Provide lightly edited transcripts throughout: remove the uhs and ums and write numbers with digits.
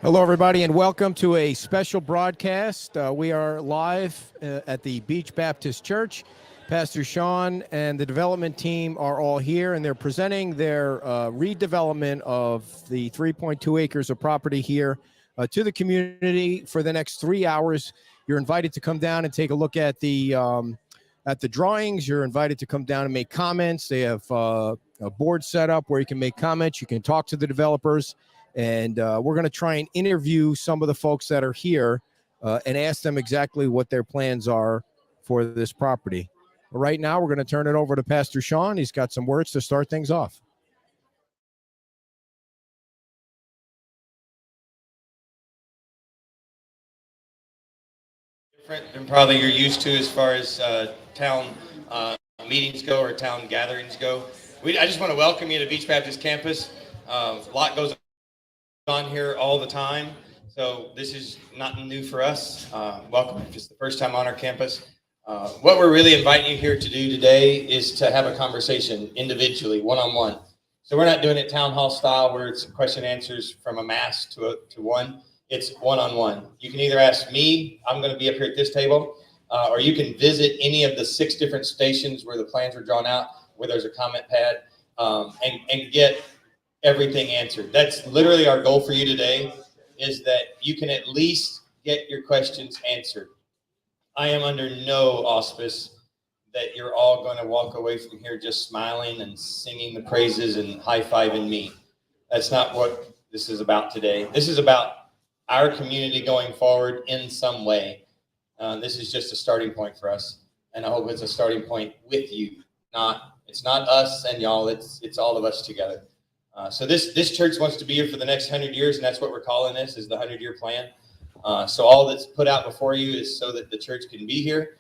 Hello, everybody, and welcome to a special broadcast. We are live at the Beach Baptist Church. Pastor Sean and the development team are all here, and they're presenting their redevelopment of the 3.2 acres of property here to the community for the next 3 hours. You're invited to come down and take a look at the drawings. You're invited to come down and make comments. They have a board set up where you can make comments. You can talk to the developers. And we're going to try and interview some of the folks that are here and ask them exactly what their plans are for this property. Right now, we're going to turn it over to Pastor Sean. He's got some words to start things off. Different than probably you're used to as far as town meetings go or town gatherings go. I just want to welcome you to Beach Baptist Campus. A lot goes on here all the time, so this is not new for us. Welcome if it's the first time on our campus. What we're really inviting you here to do today is to have a conversation individually, one-on-one. So we're not doing it town hall style where it's question answers from a mass to one. It's one-on-one. You can either ask me, I'm going to be up here at this table, or you can visit any of the 6 different stations where the plans are drawn out, where there's a comment pad, and get everything answered. That's literally our goal for you today, is that you can at least get your questions answered. I am under no auspice that you're all going to walk away from here just smiling and singing the praises and high-fiving me. That's not what this is about today. This is about our community going forward in some way. This is just a starting point for us, and I hope it's a starting point with you. It's not us and y'all, it's all of us together. So this church wants to be here for the next 100 years, and that's what we're calling this, is the 100-year plan. So all that's put out before you is so that the church can be here,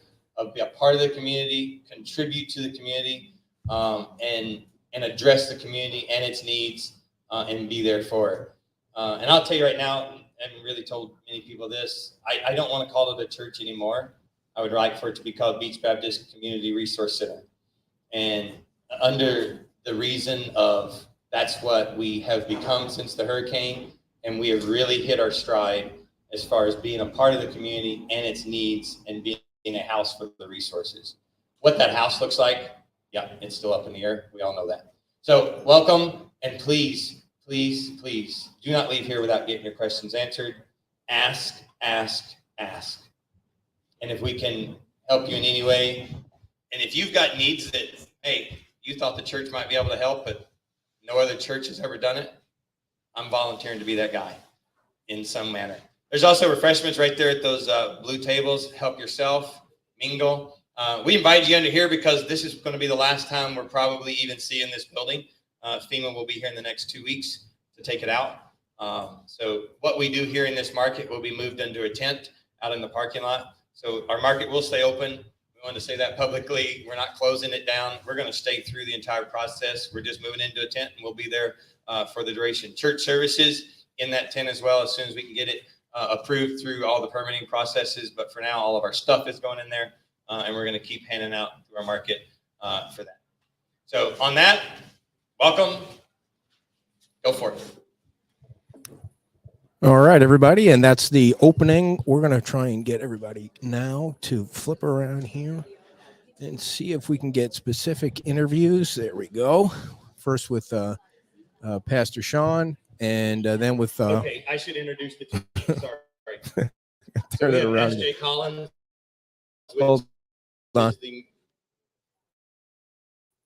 be a part of the community, contribute to the community, and address the community and its needs, and be there for it. And I'll tell you right now, and really told many people this, I don't want to call it a church anymore. I would like for it to be called Beach Baptist Community Resource Center. And under the reason of that's what we have become since the hurricane, and we have really hit our stride as far as being a part of the community and its needs and being a house for the resources. What that house looks like, yeah, it's still up in the air. We all know that. So welcome, and please, please, please do not leave here without getting your questions answered. Ask, ask, ask. And if we can help you in any way, and if you've got needs that, hey, you thought the church might be able to help, but no other church has ever done it, I'm volunteering to be that guy in some manner. There's also refreshments right there at those blue tables. Help yourself, mingle. We invited you under here because this is going to be the last time we're probably even seeing this building. FEMA will be here in the next 2 weeks to take it out. So what we do here in this market will be moved into a tent out in the parking lot. So our market will stay open. We want to say that publicly. We're not closing it down. We're going to stay through the entire process. We're just moving into a tent, and we'll be there for the duration. Church services in that tent as well, as soon as we can get it approved through all the permitting processes. But for now, all of our stuff is going in there, and we're going to keep handing out through our market for that. So on that, welcome. Go for it. All right, everybody, and that's the opening. We're going to try and get everybody now to flip around here and see if we can get specific interviews. There we go. First with Pastor Sean, and then with... Okay, I should introduce the team. Sorry. Turn it around. S.J. Collins, Hold on. is the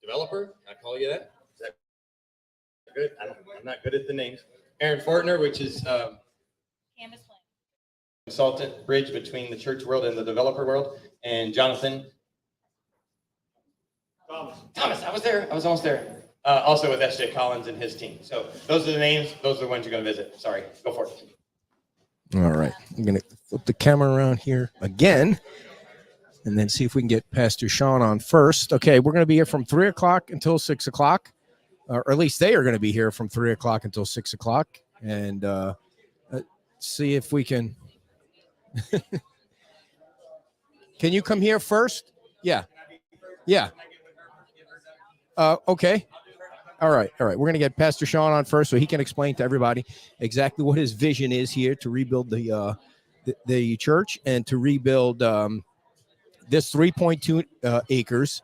developer. Can I call you that? Is that good? I'm not good at the names. Aaron Fortner, which is... consultant, bridge between the church world and the developer world, and Jonathan Thomas. I was there. I was almost there. Also with S.J. Collins and his team. So those are the names. Those are the ones you're going to visit. Sorry. Go for it. All right. I'm going to flip the camera around here again and then see if we can get Pastor Sean on first. Okay, we're going to be here from 3 o'clock until 6 o'clock, or at least they are going to be here from 3 o'clock until 6 o'clock, and see if we can... Can you come here first? Yeah. Okay. All right. We're going to get Pastor Sean on first so he can explain to everybody exactly what his vision is here to rebuild the church and to rebuild this 3.2 acres.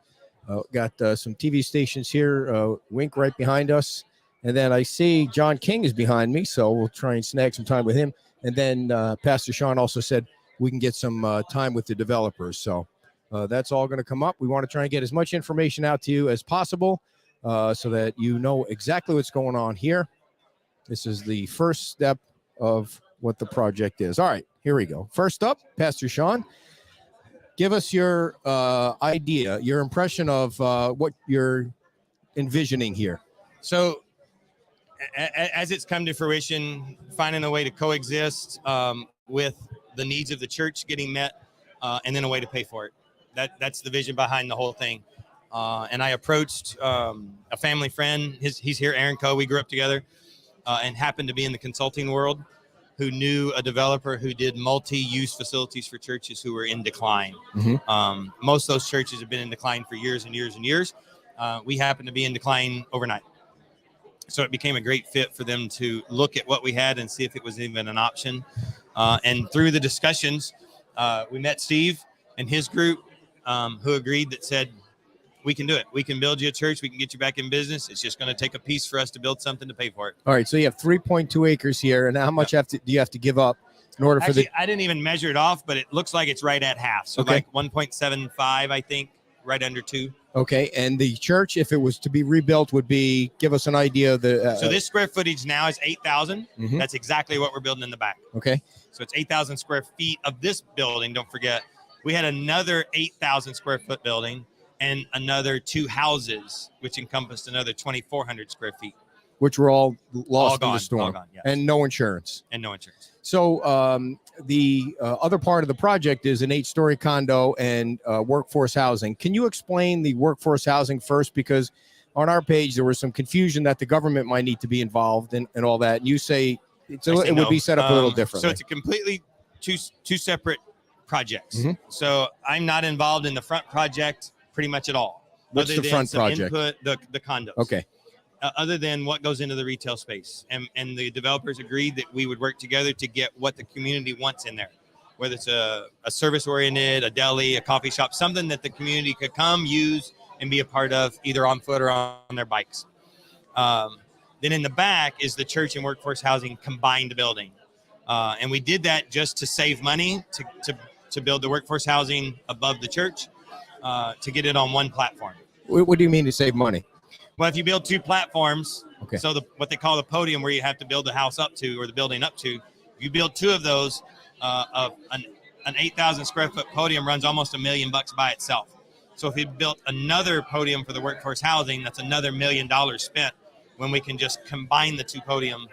Got some TV stations here, Wink right behind us. And then I see John King is behind me, so we'll try and snag some time with him. And then Pastor Sean also said we can get some time with the developers. So that's all going to come up. We want to try and get as much information out to you as possible so that you know exactly what's going on here. This is the first step of what the project is. All right, here we go. First up, Pastor Sean. Give us your idea, your impression of what you're envisioning here. So, as it's come to fruition, finding a way to coexist with the needs of the church getting met, and then a way to pay for it. That's the vision behind the whole thing. And I approached a family friend. He's here, Aaron Coe. We grew up together, and happened to be in the consulting world, who knew a developer who did multi-use facilities for churches who were in decline. Mm-hmm. Most of those churches have been in decline for years and years and years. We happen to be in decline overnight. So it became a great fit for them to look at what we had and see if it was even an option. And through the discussions, we met Steve and his group, who agreed that said, we can do it. We can build you a church. We can get you back in business. It's just going to take a piece for us to build something to pay for it. All right. So you have 3.2 acres here. And how much do you have to give up in order for I didn't even measure it off, but it looks like it's right at half. So like 1.75, I think, right under 2. Okay. And the church, if it was to be rebuilt, would be, give us an idea of the. So this square footage now is 8,000. Mm-hmm. That's exactly what we're building in the back. Okay. So it's 8,000 square feet of this building. Don't forget, we had another 8,000 square foot building and another 2 houses, which encompassed another 2,400 square feet. Which were all lost in the storm. All gone, yes. And no insurance. So the other part of the project is an 8-story condo and workforce housing. Can you explain the workforce housing first? Because on our page, there was some confusion that the government might need to be involved and all that. And you say it would be set up a little differently. So it's a completely two separate projects. Mm-hmm. So I'm not involved in the front project pretty much at all. What's the front project? Input, the condos. Okay. Other than what goes into the retail space. And the developers agreed that we would work together to get what the community wants in there, whether it's a service-oriented, a deli, a coffee shop, something that the community could come, use, and be a part of, either on foot or on their bikes. Then in the back is the church and workforce housing combined building. And we did that just to save money, to build the workforce housing above the church, to get it on one platform. What do you mean to save money? Well, if you build 2 platforms, okay. So what they call the podium, where you have to build the house up to, or the building up to, if you build 2 of those, an 8,000 square foot podium runs almost $1 million by itself. So if you built another podium for the workforce housing, that's another $1 million spent, when we can just combine the podium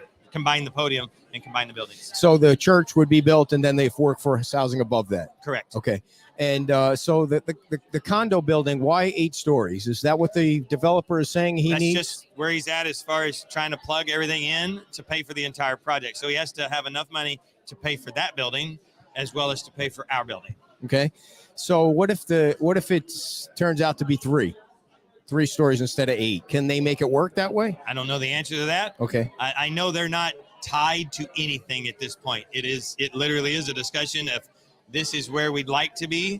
and combine the buildings. So the church would be built and then they've workforce housing above that. Correct. Okay. And so the condo building, why 8 stories? Is that what the developer is saying he needs? That's just where he's at as far as trying to plug everything in to pay for the entire project. So he has to have enough money to pay for that building as well as to pay for our building. Okay. So what if it turns out to be 3 stories instead of 8? Can they make it work that way? I don't know the answer to that. Okay. I know they're not tied to anything at this point. It literally is a discussion of, this is where we'd like to be.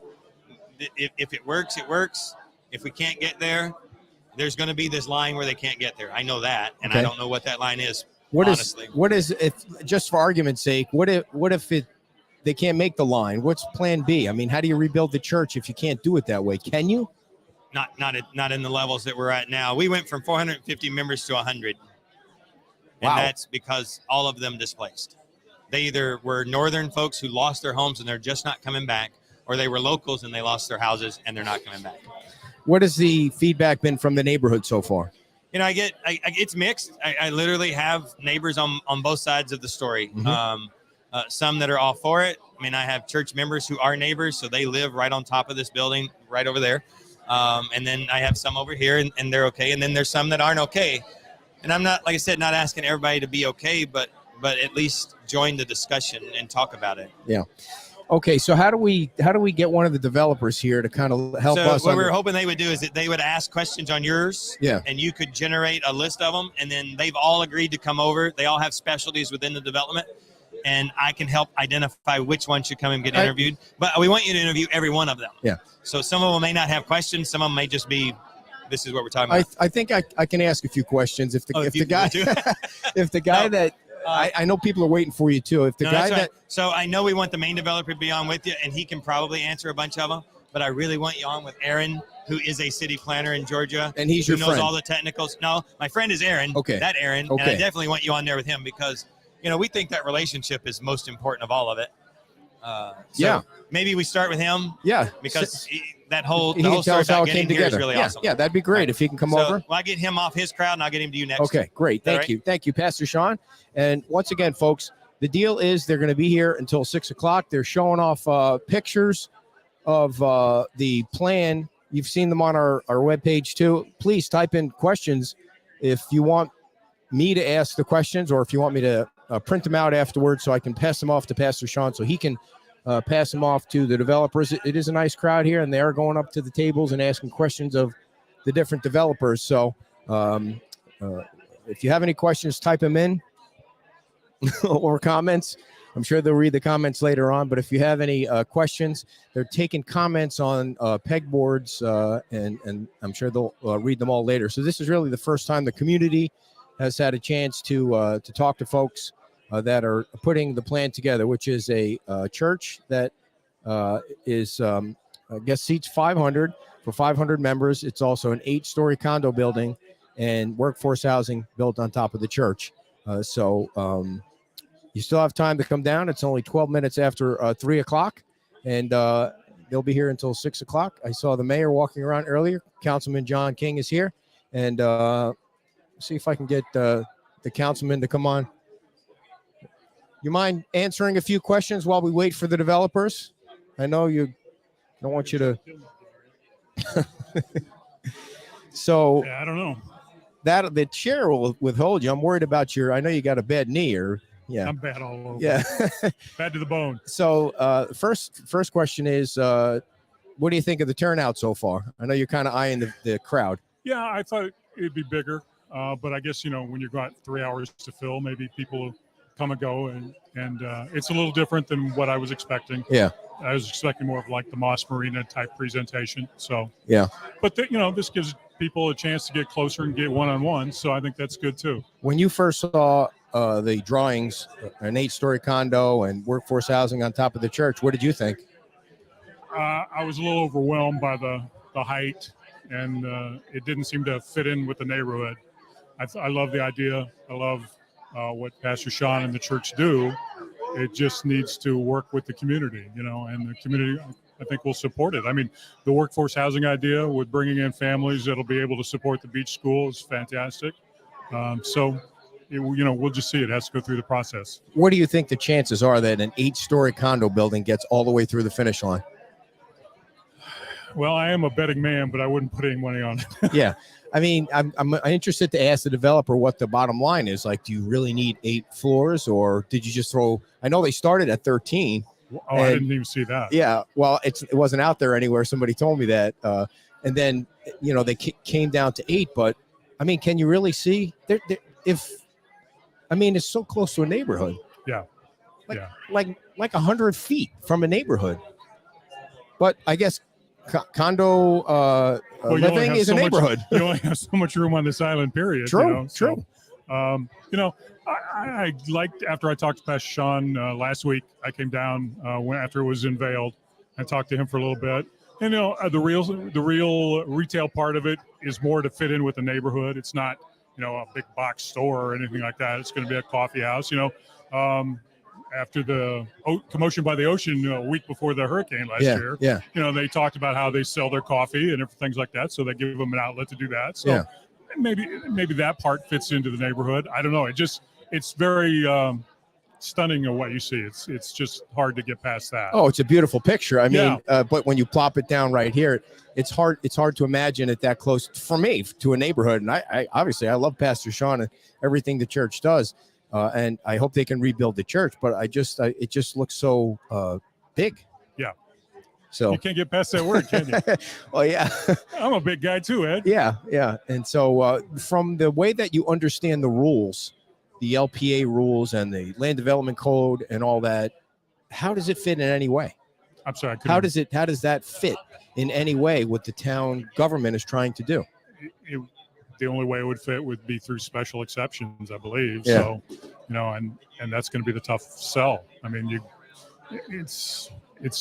If it works, it works. If we can't get there, there's going to be this line where they can't get there. I know that, and okay. I don't know what that line is. Honestly, what is if, just for argument's sake, what if they can't make the line? What's plan B? I mean, how do you rebuild the church if you can't do it that way? Can you? Not in the levels that we're at now. We went from 450 members to 100. And wow. That's because all of them displaced. They either were northern folks who lost their homes and they're just not coming back, or they were locals and they lost their houses and they're not coming back. What has the feedback been from the neighborhood so far? You know, it's mixed. I literally have neighbors on both sides of the story. Mm-hmm. Some that are all for it. I mean, I have church members who are neighbors, so they live right on top of this building, right over there. And then I have some over here and they're okay. And then there's some that aren't okay. And I'm not, like I said, not asking everybody to be okay, but at least join the discussion and talk about it. Yeah. Okay, so how do we get one of the developers here to kind of help us? So what we were hoping they would do is that they would ask questions on yours, Yeah. and you could generate a list of them, and then they've all agreed to come over. They all have specialties within the development, and I can help identify which one should come and get interviewed. But we want you to interview every one of them. Yeah. So some of them may not have questions. Some of them may just be, this is what we're talking about. I think I can ask a few questions if the guy if the guy that I know people are waiting for you too. If the guy that So I know we want the main developer to be on with you, and he can probably answer a bunch of them. But I really want you on with Aaron, who is a city planner in Georgia, and he's who your knows friend. all the technicals. No, my friend is Aaron. Okay, that Aaron. Okay. And I definitely want you on there with him because we think that relationship is most important of all of it. So maybe we start with him. Yeah, because the whole tell us story how about it getting came here is together. really awesome. Yeah, that'd be great if he can come over. Well, I get him off his crowd, and I'll get him to you next. Okay, great. Thank you. Thank you, Pastor Sean. And once again, folks, the deal is they're going to be here until 6 o'clock. They're showing off pictures of the plan. You've seen them on our webpage too. Please type in questions if you want me to ask the questions, or if you want me to print them out afterwards so I can pass them off to Pastor Sean so he can pass them off to the developers. It is a nice crowd here, and they are going up to the tables and asking questions of the different developers. So if you have any questions, type them in or comments. I'm sure they'll read the comments later on. But if you have any questions, they're taking comments on pegboards, and I'm sure they'll read them all later. So this is really the first time the community has had a chance to talk to folks that are putting the plan together, which is a church that is, I guess, seats 500 for 500 members. It's also an 8-story condo building and workforce housing built on top of the church. So you still have time to come down. It's only 12 minutes after 3 o'clock, and they'll be here until 6 o'clock. I saw the mayor walking around earlier. Councilman John King is here, and see if I can get the councilman to come on. You mind answering a few questions while we wait for the developers? I know you don't want you to. So I don't know. That the chair will withhold you. I'm worried about I know you got a bad knee, or I'm bad all over. Yeah, bad to the bone. So first question is, what do you think of the turnout so far? I know you're kind of eyeing the crowd. Yeah, I thought it'd be bigger, but I guess when you've got 3 hours to fill, maybe people come and go, and it's a little different than what I was expecting. Yeah, I was expecting more of like the Moss Marina type presentation. So yeah, but this gives people a chance to get closer and get one-on-one. So I think that's good too. When you first saw the drawings, an 8-story condo and workforce housing on top of the church, what did you think? I was a little overwhelmed by the height, and it didn't seem to fit in with the neighborhood. I love the idea. I love what Pastor Sean and the church do. It just needs to work with the community, and the community, I think, will support it. I mean, the workforce housing idea with bringing in families that'll be able to support the beach school is fantastic. We'll just see. It has to go through the process. What do you think the chances are that an 8-story condo building gets all the way through the finish line? Well, I am a betting man, but I wouldn't put any money on it. Yeah. I mean, I'm interested to ask the developer what the bottom line is. Like, do you really need 8 floors, or did you just throw? I know they started at 13. I didn't even see that. Yeah. Well, it wasn't out there anywhere. Somebody told me that. And then, they came down to 8. But, I mean, can you really see? It's so close to a neighborhood. Yeah. Like 100 feet from a neighborhood. But I guess condo living is a neighborhood. You only have so much room on this island, period. True. I liked, after I talked to Pastor Sean last week, I came down after it was unveiled and talked to him for a little bit. And, the real retail part of it is more to fit in with the neighborhood. It's not, a big box store or anything like that. It's going to be a coffee house, after the commotion by the ocean a week before the hurricane last year. Yeah. They talked about how they sell their coffee and things like that. So they give them an outlet to do that. So maybe that part fits into the neighborhood. I don't know. It's very stunning of what you see. It's just hard to get past that. Oh, it's a beautiful picture. I mean, but when you plop it down right here, it's hard to imagine it that close for me to a neighborhood. And I obviously I love Pastor Sean and everything the church does. And I hope they can rebuild the church, but it just looks so big. Yeah. So You can't get past that word, can you? well, yeah. I'm a big guy too, Ed. Yeah. And so from the way that you understand the rules, the LPA rules and the land development code and all that, how does it fit in any way? I'm sorry. How does that fit in any way what the town government is trying to do? The only way it would fit would be through special exceptions, I believe. Yeah. So, and that's going to be the tough sell. I mean, it's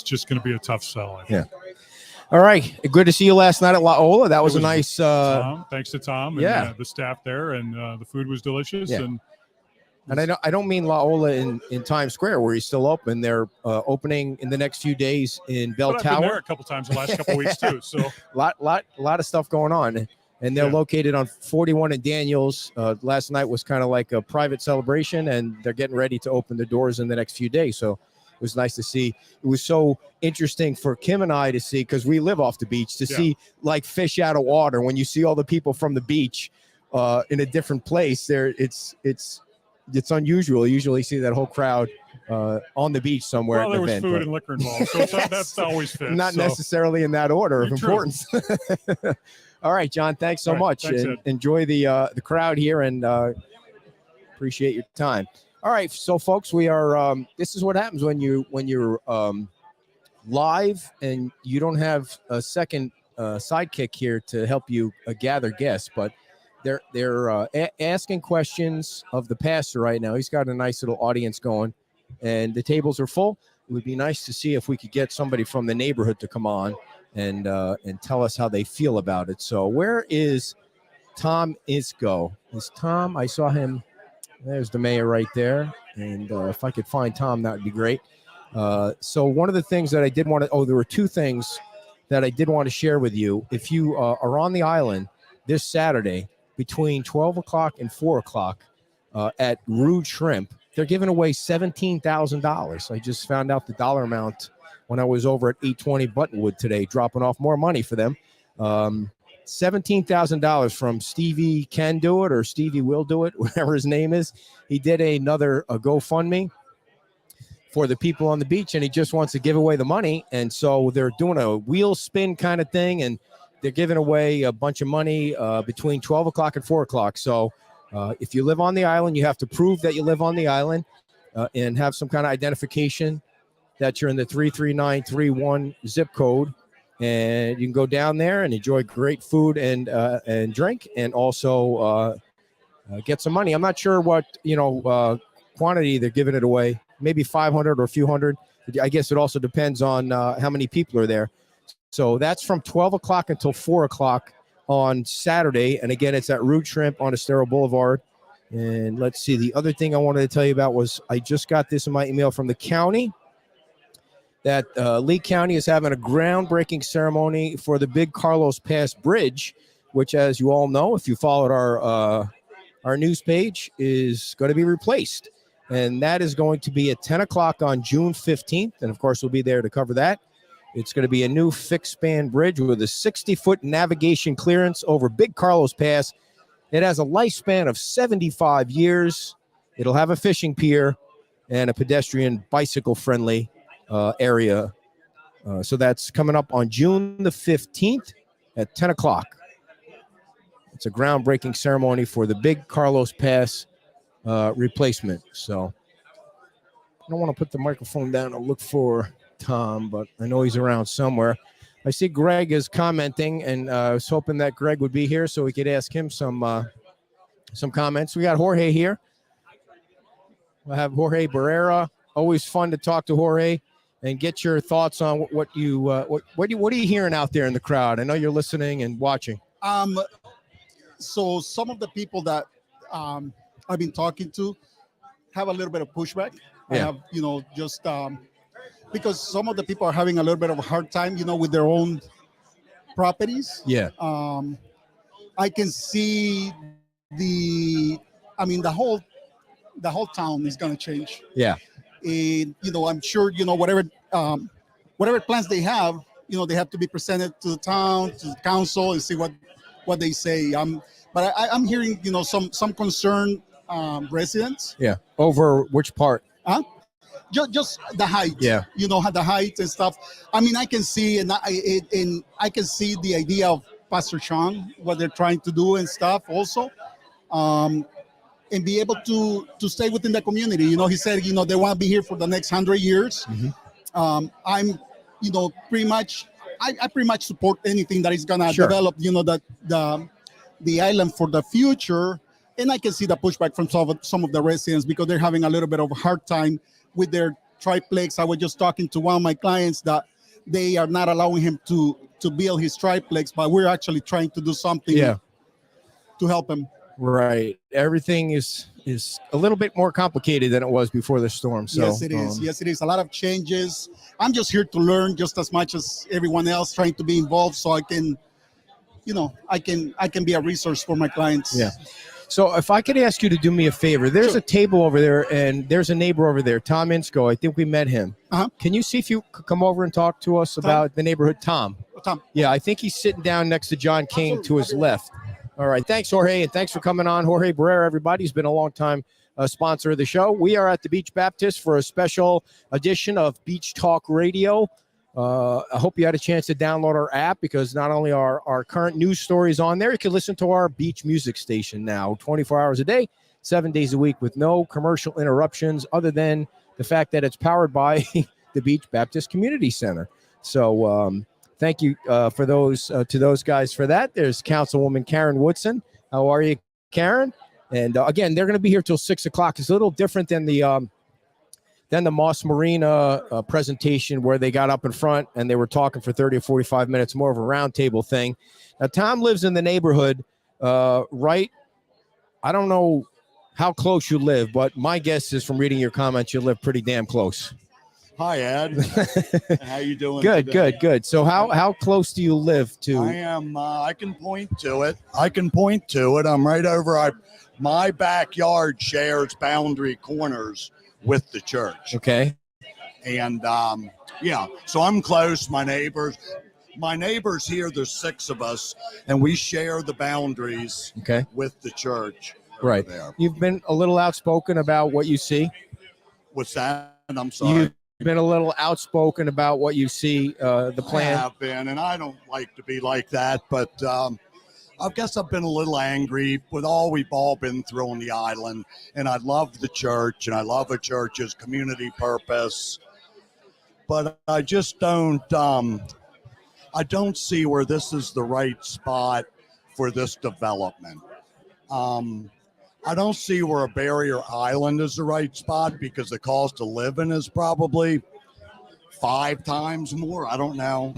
just going to be a tough sell. I think. Yeah. All right. Good to see you last night at La Ola. That was a nice. Tom, thanks to Tom and the staff there, and the food was delicious. Yeah. And I don't mean La Ola in Times Square where he's still open. They're opening in the next few days in Bell I've Tower. been there a couple times the last couple weeks too. So lot of stuff going on, and they're located on 41 and Daniels. Last night was kind of like a private celebration, and they're getting ready to open the doors in the next few days. So it was nice to see. It was so interesting for Kim and I to see, because we live off the beach, to see like fish out of water. When you see all the people from the beach in a different place, there it's unusual. You usually see that whole crowd on the beach somewhere. Well, there was food and liquor involved, so that's always fits. Not necessarily in that order of importance. All right, John. Thanks so much. Thanks, and enjoy the crowd here, and appreciate your time. All right, so folks, we are. This is what happens when you're live and you don't have a second sidekick here to help you gather guests, but they're asking questions of the pastor right now. He's got a nice little audience going, and the tables are full. It would be nice to see if we could get somebody from the neighborhood to come on and tell us how they feel about it. So where is Tom Isco? Is Tom? I saw him. There's the mayor right there. And if I could find Tom, that would be great. So one of the things that I did want to, there were two things that I did want to share with you. If you are on the island this Saturday between 12 o'clock and 4 o'clock at Rude Shrimp, they're giving away $17,000. I just found out the dollar amount when I was over at 820 Buttonwood today, dropping off more money for them. $17,000 from Stevie Can Do It, or Stevie Will Do It, whatever his name is. He did a GoFundMe for the people on the beach, and he just wants to give away the money. And so they're doing a wheel spin kind of thing, and they're giving away a bunch of money between 12 o'clock and 4 o'clock. So if you live on the island, you have to prove that you live on the island and have some kind of identification that you're in the 33931 zip code. And you can go down there and enjoy great food and drink, and also get some money. I'm not sure what quantity they're giving it away. Maybe 500 or a few hundred. I guess it also depends on how many people are there. So that's from 12 o'clock until 4 o'clock on Saturday. And again, it's at Rude Shrimp on Estero Boulevard. And let's see. The other thing I wanted to tell you about was I just got this in my email from the county, that Lee County is having a groundbreaking ceremony for the Big Carlos Pass Bridge, which, as you all know, if you followed our news page, is going to be replaced. And that is going to be at 10 o'clock on June 15th. And, of course, we'll be there to cover that. It's going to be a new fixed-span bridge with a 60-foot navigation clearance over Big Carlos Pass. It has a lifespan of 75 years. It'll have a fishing pier and a pedestrian bicycle-friendly area. So that's coming up on June the 15th at 10 o'clock. It's a groundbreaking ceremony for the Big Carlos Pass replacement. So I don't want to put the microphone down and look for Tom, but I know he's around somewhere. I see Greg is commenting, and I was hoping that Greg would be here so we could ask him some comments. We got Jorge here. We'll have Jorge Barrera. Always fun to talk to Jorge and get your thoughts on what are you hearing out there in the crowd? I know you're listening and watching. So some of the people that I've been talking to have a little bit of pushback. Yeah. I have, just because some of the people are having a little bit of a hard time, with their own properties. Yeah. I can see the whole town is going to change. Yeah. And, I'm sure, whatever plans they have, they have to be presented to the town, to the council, and see what they say. But I'm hearing, some concerned residents. Yeah. Over which part? just the height. Yeah. You know, the height and stuff. I mean, I can see I can see the idea of Pastor Sean, what they're trying to do and stuff also. And be able to stay within the community. You know, he said, you know, they want to be here for the next 100 years. I'm, you know, pretty much, I pretty much support anything that is gonna Sure. develop, you know, the island for the future. And I can see the pushback from some of the residents because they're having a little bit of a hard time with their triplex. I was just talking to one of my clients that they are not allowing him to build his triplex, but we're actually trying to do something to help him. Right. Everything is a little bit more complicated than it was before the storm. So yes, it is. Yes, it is. A lot of changes. I'm just here to learn just as much as everyone else, trying to be involved so I can, you know, I can be a resource for my clients. Yeah. So if I could ask you to do me a favor, there's a table over there and there's a neighbor over there, Tom Insko. I think we met him. Can you see if you could come over and talk to us about the neighborhood? Tom. Yeah, I think he's sitting down next to John King to his left. All right. Thanks, Jorge. And thanks for coming on. Jorge Barrera, everybody. He's been a long time sponsor of the show. We are at the Beach Baptist for a special edition of Beach Talk Radio. I hope you had a chance to download our app because not only are our current news stories on there, you can listen to our beach music station now 24 hours a day, 7 days a week with no commercial interruptions other than the fact that it's powered by the Beach Baptist Community Center. So thank you for those to those guys for that. There's Councilwoman Karen Woodson. How are you, Karen? And again, they're going to be here till 6 o'clock. It's a little different than the Moss Marina presentation where they got up in front and they were talking for 30 or 45 minutes, more of a roundtable thing. Now, Tom lives in the neighborhood, right? I don't know how close you live, but my guess is from reading your comments, you live pretty damn close. Hi, Ed. How you doing? Good, today? good. So how close do you live to? I am. I can point to it. I'm right over. My backyard shares boundary corners with the church. Okay. And yeah, so I'm close. My neighbors here, there's 6 of us, and we share the boundaries with the church. Right. There. You've been a little outspoken about what you see. What's that? I'm sorry. You've been a little outspoken about what you see, the plan. I have been, and I don't like to be like that, but I guess I've been a little angry with all we've all been through on the island, and I love the church, and I love a church's community purpose, but I just don't, I don't see where this is the right spot for this development. I don't see where a barrier island is the right spot because the cost of living is probably 5 times more. I don't know.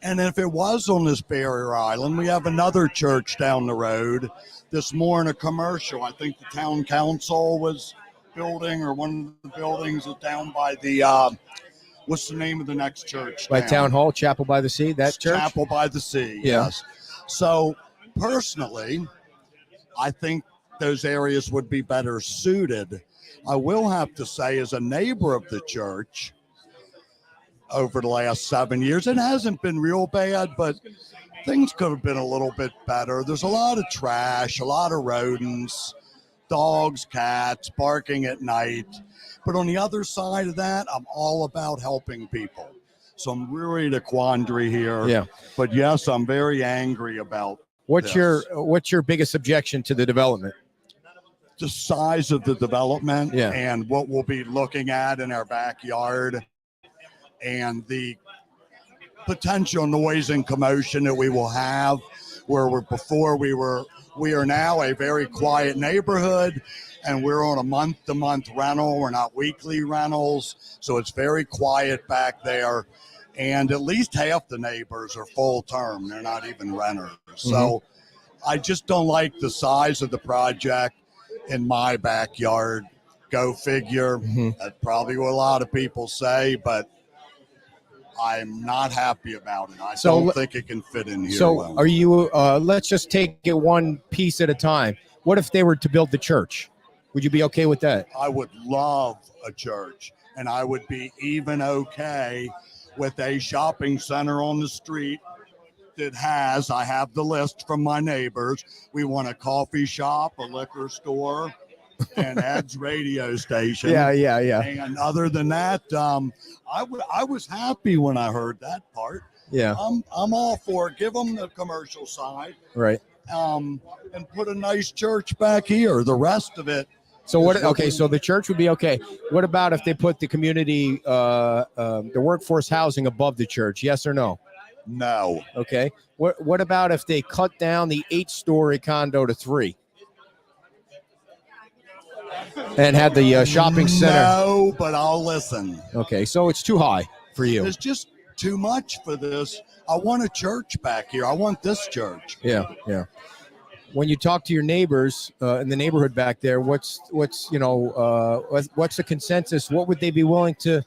And if it was on this barrier island, we have another church down the road that's more in a commercial. I think the town council was building, or one of the buildings is down by the, what's the name of the next church? By Town Hall, Chapel by the Sea, that church? Chapel by the Sea, Yeah. yes. So personally, I think those areas would be better suited. I will have to say, as a neighbor of the church, over the last 7 years, it hasn't been real bad, but things could have been a little bit better. There's a lot of trash, a lot of rodents, dogs, cats, barking at night. But on the other side of that, I'm all about helping people. So I'm really in a quandary here. Yeah. But yes, I'm very angry about What's this. your biggest objection to the development? The size of the development, Yeah. and what we'll be looking at in our backyard, and the potential noise and commotion that we will have, where we are now a very quiet neighborhood, and we're on a month-to-month rental. We're not weekly rentals, so it's very quiet back there. And at least half the neighbors are full-term. They're not even renters. So I just don't like the size of the project in my backyard. Go figure. That's probably what a lot of people say, but I'm not happy about it. I don't think it can fit in here. So well. are you, let's just take it one piece at a time. What if they were to build the church? Would you be okay with that? I would love a church, and I would be even okay with a shopping center on the street that I have the list from my neighbors. We want a coffee shop, a liquor store, and Ed's radio station. Yeah. And other than that, I was happy when I heard that part. Yeah. I'm all for it. Give them the commercial side. Right. And put a nice church back here. The rest of it. So what? Okay, so the church would be okay. What about if they put the community, the workforce housing above the church? Yes or no? No. Okay. What about if they cut down the 8-story condo to 3 and had the shopping center? No, but I'll listen. Okay, so it's too high for you. It's just too much for this. I want a church back here. I want this church. Yeah. When you talk to your neighbors in the neighborhood back there, what's what's the consensus? What would they be willing to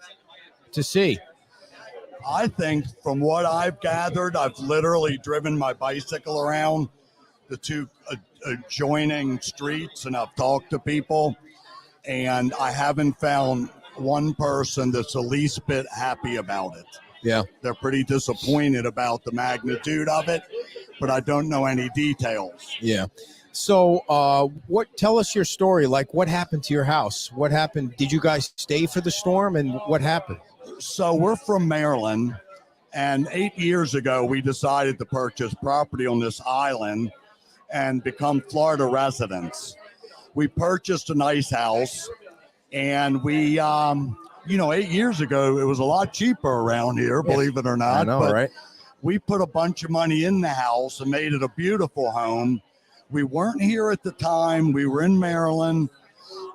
see? I think from what I've gathered, I've literally driven my bicycle around the 2 adjoining streets, and I've talked to people, and I haven't found one person that's the least bit happy about it. Yeah. They're pretty disappointed about the magnitude of it, but I don't know any details. Yeah. So tell us your story. Like, what happened to your house? What happened? Did you guys stay for the storm, and what happened? So we're from Maryland, and 8 years ago, we decided to purchase property on this island and become Florida residents. We purchased a nice house, and we, 8 years ago, it was a lot cheaper around here, believe it or not. I know, but right? we put a bunch of money in the house and made it a beautiful home. We weren't here at the time. We were in Maryland.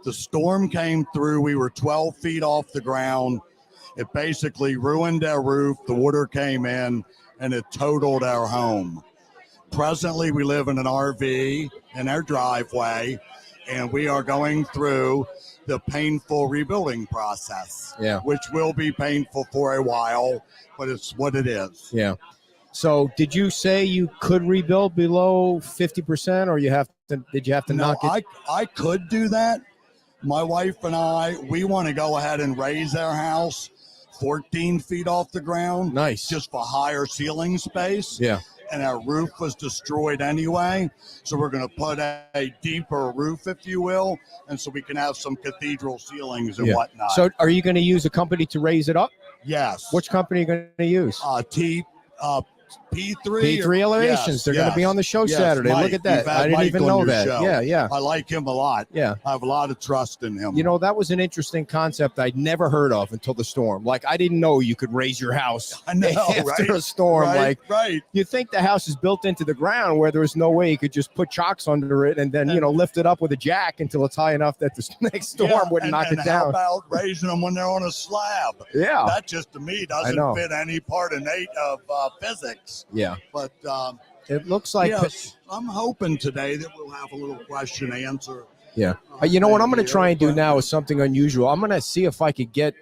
The storm came through. We were 12 feet off the ground. It basically ruined our roof. The water came in, and it totaled our home. Presently, we live in an RV in our driveway, and we are going through the painful rebuilding process, which will be painful for a while, but it's what it is. Yeah. So did you say you could rebuild below 50%, or did you have to knock it? I could do that. My wife and I, we want to go ahead and raise our house 14 feet off the ground. Nice. Just for higher ceiling space. Yeah. And our roof was destroyed anyway. So we're going to put a deeper roof, if you will. And so we can have some cathedral ceilings and whatnot. So are you going to use a company to raise it up? Yes. Which company are you going to use? P3 Elevations. They're going to be on the show Saturday. Mike. Look at that. I didn't Mike even know that. Show. Yeah. I like him a lot. Yeah. I have a lot of trust in him. That was an interesting concept I'd never heard of until the storm. Like, I didn't know you could raise your house after a storm. Right. You think the house is built into the ground where there's no way you could just put chocks under it and then, lift it up with a jack until it's high enough that the next storm wouldn't knock it down. How about raising them when they're on a slab? Yeah. That just, to me, doesn't fit any part of physics. Yeah. But it looks like I'm hoping today that we'll have a little question answer. Yeah. What I'm going to try and do now is something unusual. I'm going to see if I could get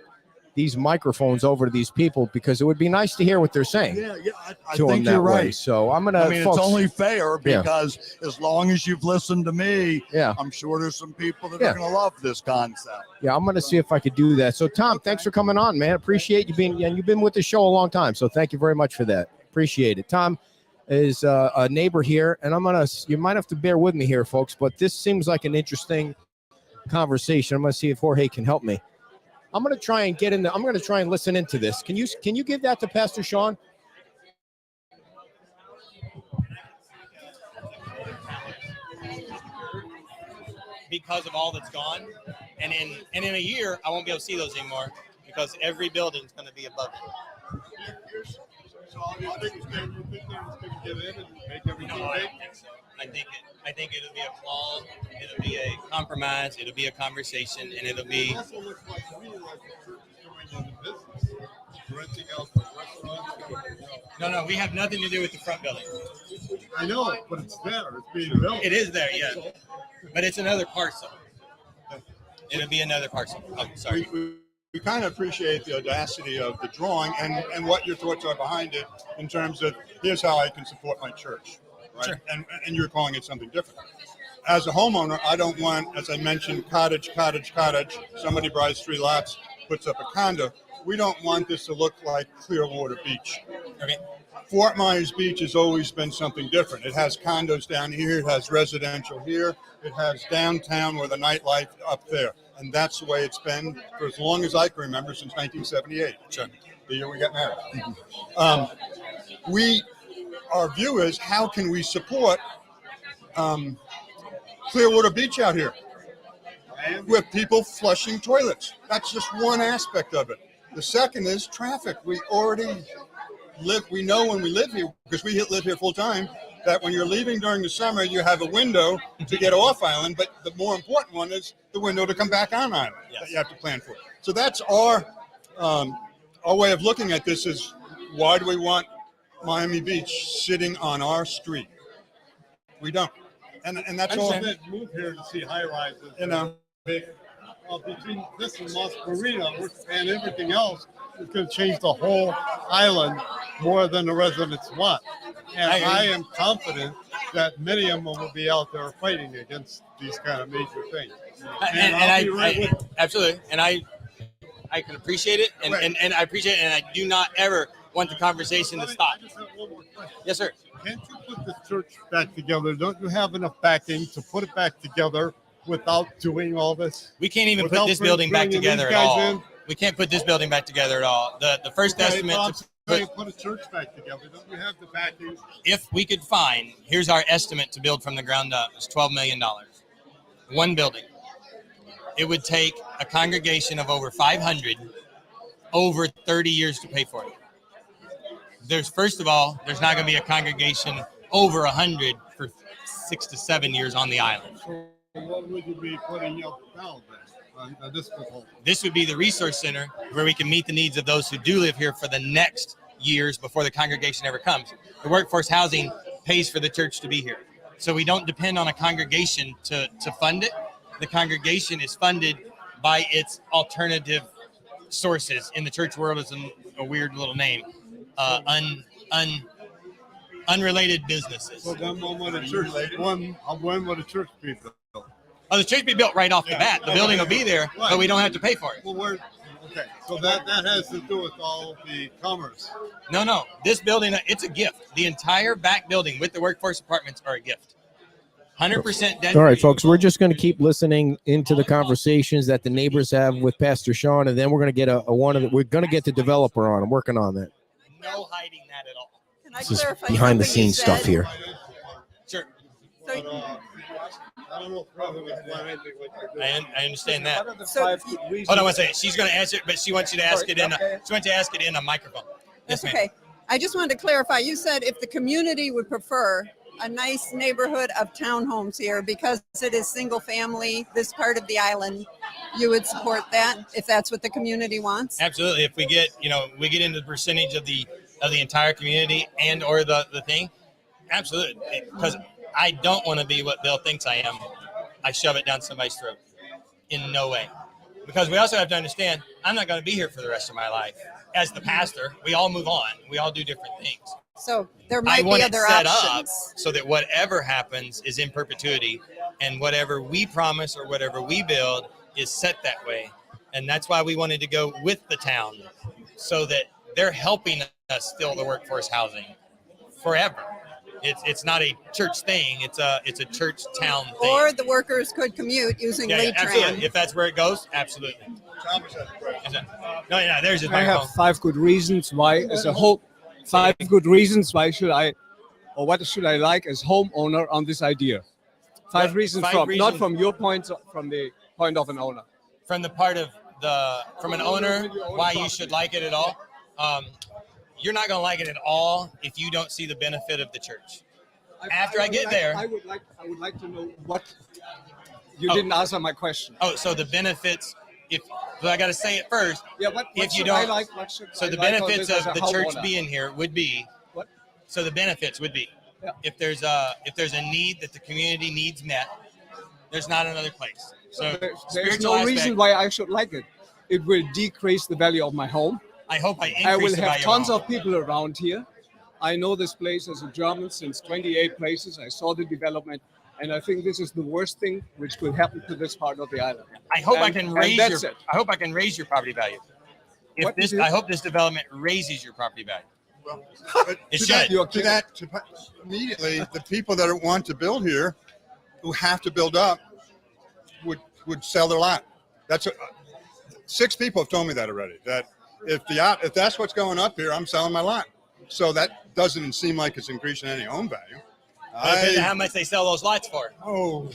these microphones over to these people, because it would be nice to hear what they're saying. Yeah. I think you're right. So I'm going to. It's only fair because as long as you've listened to me, I'm sure there's some people that are going to love this concept. Yeah, I'm going to see if I could do that. So Tom, thanks for coming on, man. Appreciate you being. And you've been with the show a long time, so thank you very much for that. Appreciate it. Tom is a neighbor here, and you might have to bear with me here, folks, but this seems like an interesting conversation. I'm going to see if Jorge can help me. I'm going to try and I'm going to try and listen into this. Can you give that to Pastor Sean? Because of all that's gone, and in a year, I won't be able to see those anymore because every building's going to be above it. So all you think is going to give in and make everything No, I don't think so. I think it'll be a clause, it'll be a compromise, it'll be a conversation, and it'll be. It also looks like to me like the church is going into business, renting out the restaurants. No, we have nothing to do with the front building. I know, but it's there. It's being built. It is there, yeah, but it's another parcel. It'll be another parcel. Oh, sorry. We kind of appreciate the audacity of the drawing and what your thoughts are behind it in terms of here's how I can support my church, right? Sure. And you're calling it something different. As a homeowner, I don't want, as I mentioned, cottage. Somebody buys 3 lots, puts up a condo. We don't want this to look like Clearwater Beach. Okay. Fort Myers Beach has always been something different. It has condos down here. It has residential here. It has downtown with a nightlife up there. And that's the way it's been for as long as I can remember, since 1978. Sure. The year we got married. Our view is, how can we support Clearwater Beach out here with people flushing toilets? That's just one aspect of it. The second is traffic. We know when we live here, because we live here full time, that when you're leaving during the summer, you have a window to get off island, but the more important one is the window to come back on island. Yes. That you have to plan for. So that's our way of looking at this is, why do we want Miami Beach sitting on our street? We don't. And that's all. I moved here to see high rises. Between this and Moss Marina and everything else, it's going to change the whole island more than the residents want. And I am confident that many of them will be out there fighting against these kind of major things. Absolutely. And I can appreciate it, and I appreciate it, and I do not ever want the conversation to stop. I just have one more question. Yes, sir. Can't you put the church back together? Don't you have enough backing to put it back together without doing all this? We can't even put this building back together at all. We can't put this building back together at all. The first estimate to put a church back together. Don't you have the backing? If we could find, here's our estimate to build from the ground up, is $12 million. One building. It would take a congregation of over 500 over 30 years to pay for it. First of all, there's not going to be a congregation over 100 for 6 to 7 years on the island. So what would you be putting up now then, on this proposal? This would be the resource center where we can meet the needs of those who do live here for the next years before the congregation ever comes. The workforce housing pays for the church to be here. So we don't depend on a congregation to fund it. The congregation is funded by its alternative sources. In the church world, it's a weird little name. Unrelated businesses. So then when would a church be built? Oh, the church be built right off the bat. The building will be there, but we don't have to pay for it. Well, okay, so that has to do with all the commerce. No. This building, it's a gift. The entire back building with the workforce apartments are a gift. 100% debt. All right, folks, we're just going to keep listening into the conversations that the neighbors have with Pastor Sean, and then we're going to get we're going to get the developer on. I'm working on that. No hiding that at all. Can I This is clarify behind the something you scenes stuff said? here. Sure. I don't know if probably I understand that. So, Hold on one second. She's going to answer it, but she wants you to ask it in. She wants you to ask it in a microphone. Yes, that's ma'am. okay. I just wanted to clarify. You said if the community would prefer a nice neighborhood of townhomes here because it is single family, this part of the island, you would support that if that's what the community wants? Absolutely. If we get into the percentage of the entire community and or the thing, absolutely. Because I don't want to be what Bill thinks I am. I shove it down somebody's throat. In no way. Because we also have to understand, I'm not going to be here for the rest of my life. As the pastor, we all move on. We all do different things. So there I might want be it other set options. up so that whatever happens is in perpetuity, and whatever we promise or whatever we build is set that way. And that's why we wanted to go with the town, so that they're helping us fill the workforce housing forever. It's not a church thing. It's a church town thing. Or the workers could commute using lead absolutely. tram. If that's where it goes, absolutely. There's his I microphone. have 5 good reasons why, as a whole, 5 good reasons why what should I like as homeowner on this idea? 5 reasons not from your point, from the point of an owner. From an owner, why you should like it at all. You're not going to like it at all if you don't see the benefit of the church. After I get there, I would like to know what you didn't answer my question. Oh, so the benefits. I got to say it first. Yeah, what if you should don't, I like? so the benefits of the church being here would be. What? So the benefits would be, if there's a need that the community needs met, there's not another place. So there's no reason why I should like it. It will decrease the value of my home. I hope I increase I will the have value tons of of people around here. I know this place as a German since 28 places. I saw the development, and I think this is the worst thing which could happen to this part of the island. I hope I can raise I hope I can raise your property value. I hope this development raises your property value. But It to should. that, immediately, the people that want to build here, who have to build up, would sell their lot. That's 6 people have told me that already. That if that's what's going up here, I'm selling my lot. So that doesn't seem like it's increasing any home value. How much they sell those lots for? Oh,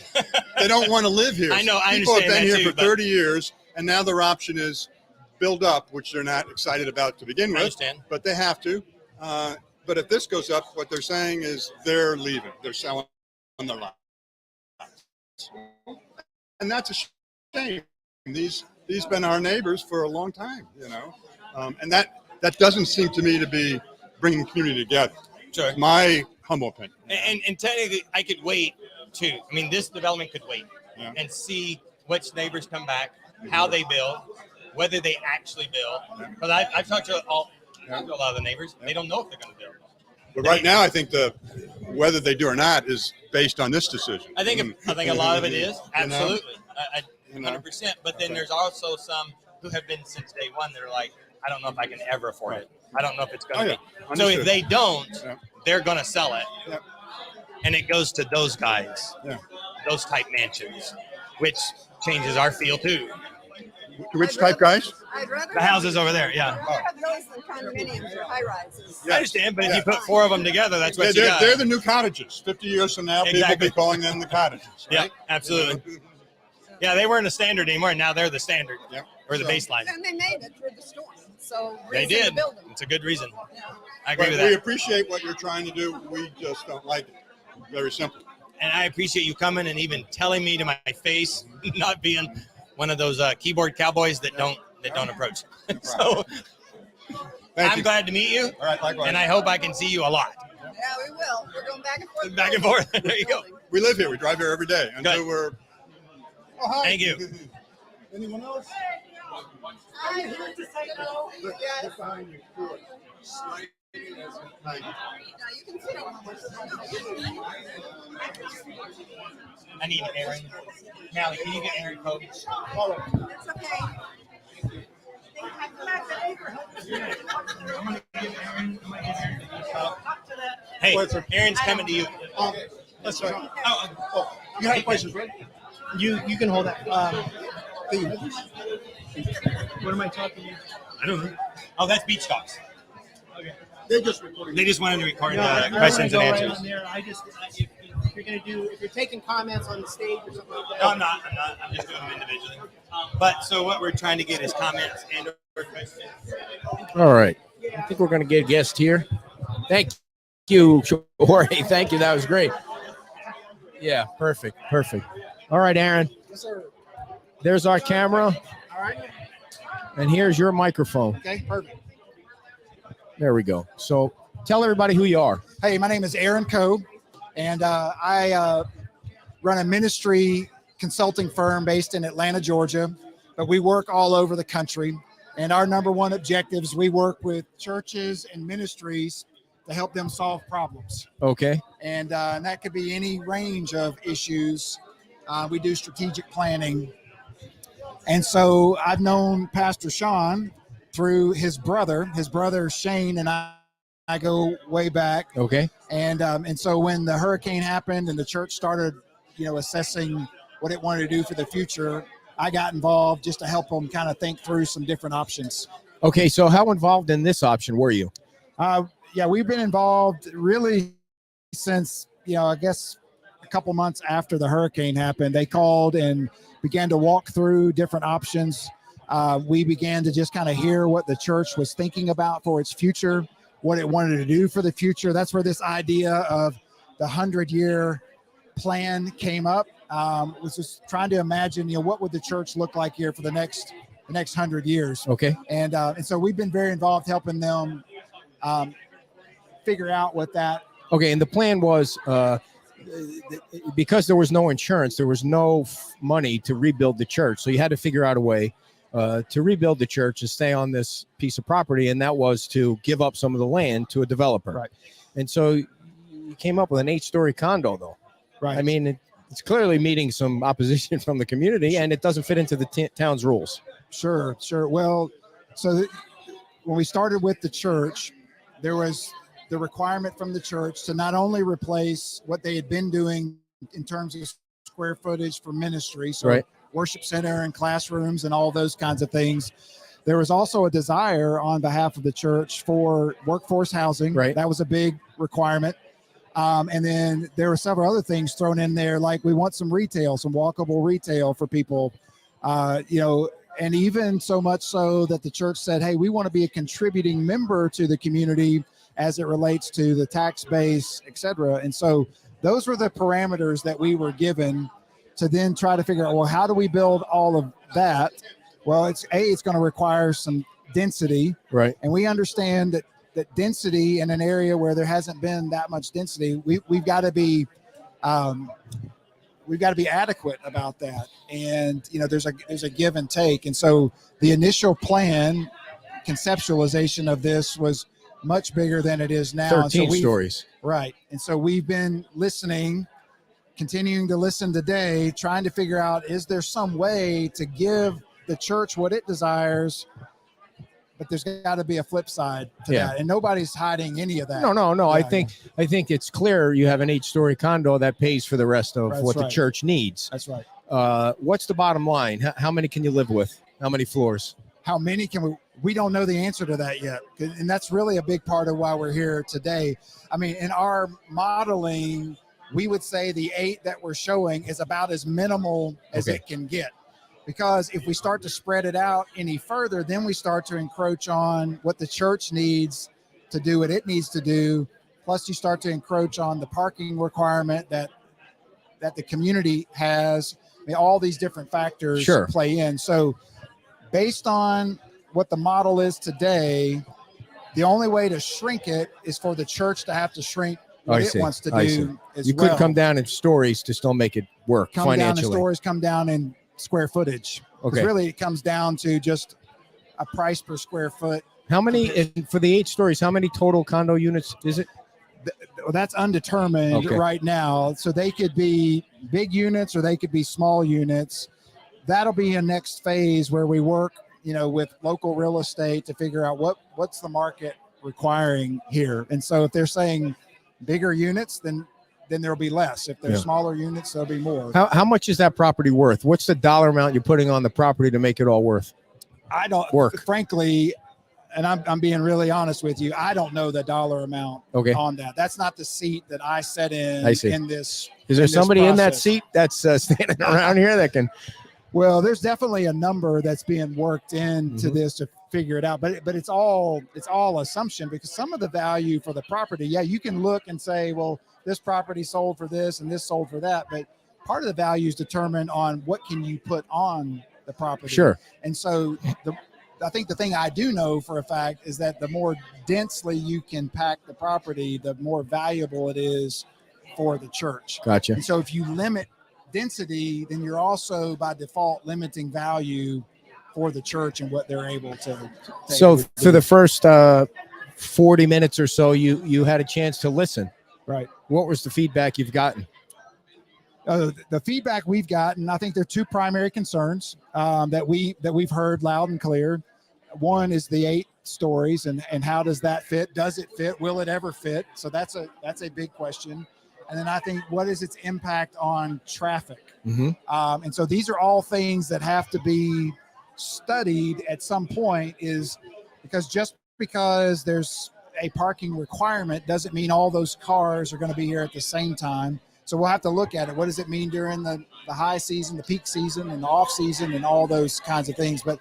they don't want to live here. I know. I People have understand been that here too, for 30 years, and now their option is build up, which they're not excited about to begin I with. understand. But they have to. But if this goes up, what they're saying is they're leaving. They're selling their lot. And that's a shame. These been our neighbors for a long time, and that doesn't seem to me to be bringing the community together. Sure. My humble opinion. And technically, I could wait too. I mean, this development could wait and see which neighbors come back, how they build, whether they actually build. Because I've talked to a lot of the neighbors. They don't know if they're going to build. But right now, I think whether they do or not is based on this decision. I think a lot of it is absolutely, 100%. But then there's also some who have been since day one. They're like, I don't know if I can ever afford it. I don't know if it's going to be. So if they don't, they're going to sell it, and it goes to those guys, those type mansions, which changes our feel too. Which type guys? I'd rather The houses over there, I'd rather have those than condominiums or high rises. I understand, but if you put 4 of them together, that's what you got. They're the new cottages. 50 years from now, people will be calling them the cottages. Right? Yeah, absolutely. Yeah, they weren't a standard anymore. Now they're the standard or the baseline. And they made it through the storm. So They reason to did. build them. It's a good reason. Yeah. I agree But with we that. appreciate what you're trying to do. We just don't like it. Very simple. And I appreciate you coming and even telling me to my face, not being one of those keyboard cowboys that don't approach. So I'm glad to meet you. All right, likewise. And I hope I can see you a lot. Yeah, we will. We're going back and forth. Back and forth. There you go. We live here. We drive here every day until Good. we're. Oh, hi. Thank you. Anyone else? I heard to say no. Yes. Behind you. Good. Now you can sit on one. I need Aaron. Callie, can you get Aaron Coke? That's okay. Hey, Aaron's coming to you. That's right. Oh, You have questions, right? You can hold that. What am I talking about? I don't know. Oh, that's Beach Talks. Okay. They're just recording. They just wanted to record I questions and wanna go right answers. on there. If you're taking comments on the stage or something like that. No, I'm not. I'm just doing them individually. But so what we're trying to get is comments and or questions. All right. I think we're going to get a guest here. Thank you, Jorge. Thank you. That was great. Yeah, perfect. All right, Aaron. Yes, sir. There's our camera, All right. and here's your microphone. Okay, perfect. There we go. So tell everybody who you are. Hey, my name is Aaron Coe, and I run a ministry consulting firm based in Atlanta, Georgia, but we work all over the country. And our number one objectives, we work with churches and ministries to help them solve problems. Okay. And that could be any range of issues. We do strategic planning. And so I've known Pastor Sean through his brother Shane, and I go way back. Okay. And so when the hurricane happened and the church started, assessing what it wanted to do for the future, I got involved just to help them kind of think through some different options. Okay. So how involved in this option were you? Yeah, we've been involved really since, I guess a couple months after the hurricane happened. They called and began to walk through different options. We began to just kind of hear what the church was thinking about for its future, what it wanted to do for the future. That's where this idea of the 100-year plan came up. Was just trying to imagine, what would the church look like here for the next 100 years. Okay. And so we've been very involved helping them figure out what that. Okay. And the plan was because there was no insurance, there was no money to rebuild the church. So you had to figure out a way to rebuild the church and stay on this piece of property. And that was to give up some of the land to a developer. Right. And so you came up with an 8-story condo, though. Right. I mean, it's clearly meeting some opposition from the community, and it doesn't fit into the town's rules. Sure. Well, so when we started with the church, there was the requirement from the church to not only replace what they had been doing in terms of square footage for ministry, so Right. worship center and classrooms and all those kinds of things. There was also a desire on behalf of the church for workforce housing. Right. That was a big requirement. And then there were several other things thrown in there, like we want some retail, some walkable retail for people, and even so much so that the church said, hey, we want to be a contributing member to the community as it relates to the tax base, et cetera. And so those were the parameters that we were given to then try to figure out, well, how do we build all of that? Well, it's going to require some density. Right. And we understand that density in an area where there hasn't been that much density, we've got to be adequate about that. And there's a give and take. And so the initial plan conceptualization of this was much bigger than it is now. 13 stories. Right. And so we've been continuing to listen today, trying to figure out, is there some way to give the church what it desires? But there's got to be a flip side to that, and nobody's hiding any of that. No. Yeah, I think it's clear you have an 8-story condo that pays for the rest of what the right. church needs. That's right. What's the bottom line? How many can you live with? How many floors? How many can we don't know the answer to that yet. And that's really a big part of why we're here today. I mean, in our modeling, we would say the 8 that we're showing is about as minimal as it can get. Because if we start to spread it out any further, then we start to encroach on what the church needs to do what it needs to do. Plus, you start to encroach on the parking requirement that the community has. I mean, all these different factors play in. So based on what the model is today, the only way to shrink it is for the church to have to shrink what it wants to do as you well. could come down in stories to still make it work financially. Come down in stories, come down in square footage. Because really it comes down to just a price per square foot. How many, for the 8 stories, how many total condo units is it? That's undetermined right now. So they could be big units or they could be small units. That'll be a next phase where we work, with local real estate to figure out what's the market requiring here. And so if they're saying bigger units, then there'll be less. If they're smaller units, there'll be more. How much is that property worth? What's the dollar amount you're putting on the property to make it all worth? I don't frankly, and I'm being really honest with you, I don't know the dollar amount on that. That's not the seat that I sat in. I see. In this. Is there somebody in that seat that's standing around here that can? Well, there's definitely a number that's being worked into this to figure it out, but it's all assumption, because some of the value for the property, you can look and say, well, this property sold for this and this sold for that, but part of the value is determined on what can you put on the property. Sure. And so I think the thing I do know for a fact is that the more densely you can pack the property, the more valuable it is for the church. Gotcha. And so if you limit density, then you're also by default limiting value for the church and what they're able to take. So for the first 40 minutes or so, you had a chance to listen. Right. What was the feedback you've gotten? The feedback we've gotten, I think there are 2 primary concerns that we've heard loud and clear. One is the 8 stories and how does that fit? Does it fit? Will it ever fit? So that's a big question. And then I think, what is its impact on traffic? And so these are all things that have to be studied at some point, is because just because there's a parking requirement doesn't mean all those cars are going to be here at the same time. So we'll have to look at it. What does it mean during the high season, the peak season, and the off season, and all those kinds of things. But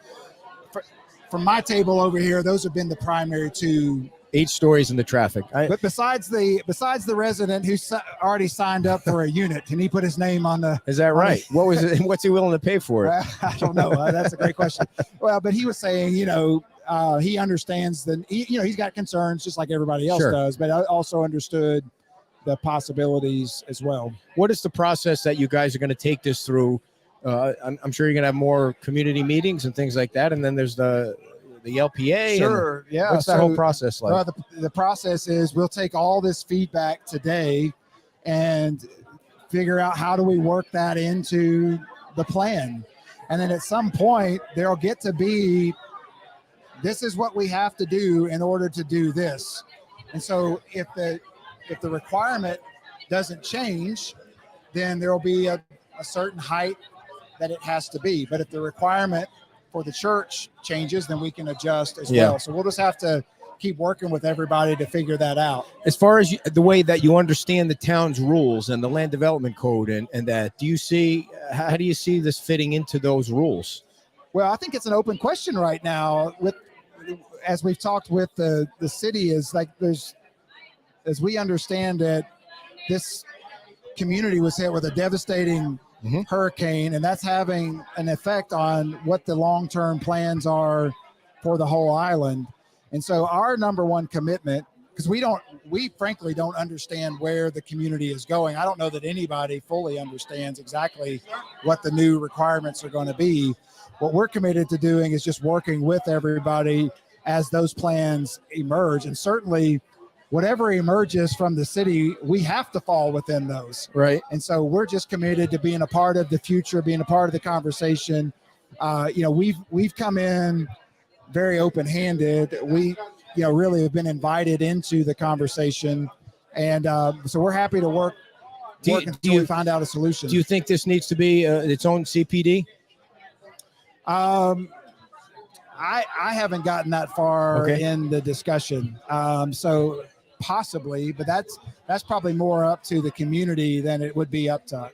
from my table over here, those have been the primary 2. 8 stories in the traffic. But besides the resident who already signed up for a unit, and he put his name on the. Is that right? What was it? What's he willing to pay for it? I don't know. That's a great question. Well, but he was saying, he understands he's got concerns just like everybody else does, but I also understood the possibilities as well. What is the process that you guys are going to take this through? I'm sure you're going to have more community meetings and things like that, and then there's the LPA. Sure. What's the whole process like? Well, the process is we'll take all this feedback today and figure out how do we work that into the plan. And then at some point there'll get to be, this is what we have to do in order to do this. And so if the requirement doesn't change, then there will be a certain height that it has to be. But if the requirement for the church changes, then we can adjust as well. So we'll just have to keep working with everybody to figure that out. As far as the way that you understand the town's rules and the land development code and that, how do you see this fitting into those rules? Well, I think it's an open question right now. As we've talked with the city, is like as we understand it, this community was hit with a devastating hurricane, and that's having an effect on what the long-term plans are for the whole island. And so our number one commitment, because we frankly don't understand where the community is going. I don't know that anybody fully understands exactly what the new requirements are going to be. What we're committed to doing is just working with everybody as those plans emerge. And certainly whatever emerges from the city, we have to fall within those. Right. And so we're just committed to being a part of the future, being a part of the conversation. We've come in very open-handed. We, really have been invited into the conversation. And so we're happy to work until we find out a solution. Do you think this needs to be its own CPD? I haven't gotten that far in the discussion. So possibly, but that's probably more up to the community than it would be up to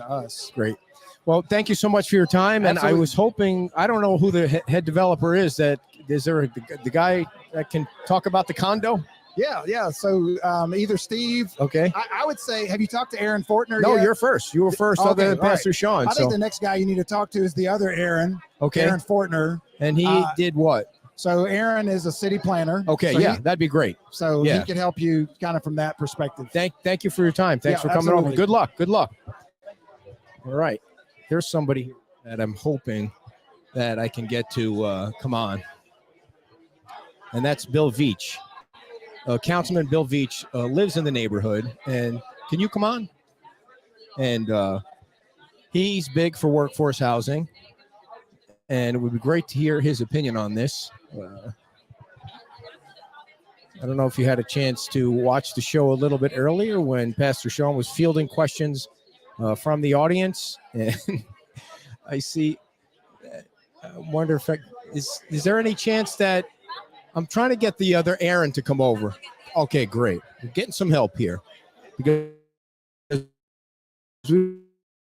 us. Great. Well, thank you so much for your time. And Absolutely. I was hoping, I don't know who the head developer is. Is there the guy that can talk about the condo? Yeah. So either Steve. Okay. I would say, have you talked to Aaron Fortner No, yet? you're first. You were first, other than Pastor Sean. I think the next guy you need to talk to is the other Aaron. Okay. Aaron Fortner. And he did what? So Aaron is a city planner. Okay. So That'd be great. So he can help you kind of from that perspective. Thank you for your time. Thanks for coming over. Good luck. All right. There's somebody that I'm hoping that I can get to come on. And that's Bill Veach. Councilman Bill Veach lives in the neighborhood. And can you come on? And he's big for workforce housing. And it would be great to hear his opinion on this. I don't know if you had a chance to watch the show a little bit earlier when Pastor Sean was fielding questions from the audience. And I see, I wonder if is there any chance that I'm trying to get the other Aaron to come over? Okay, great. We're getting some help here because we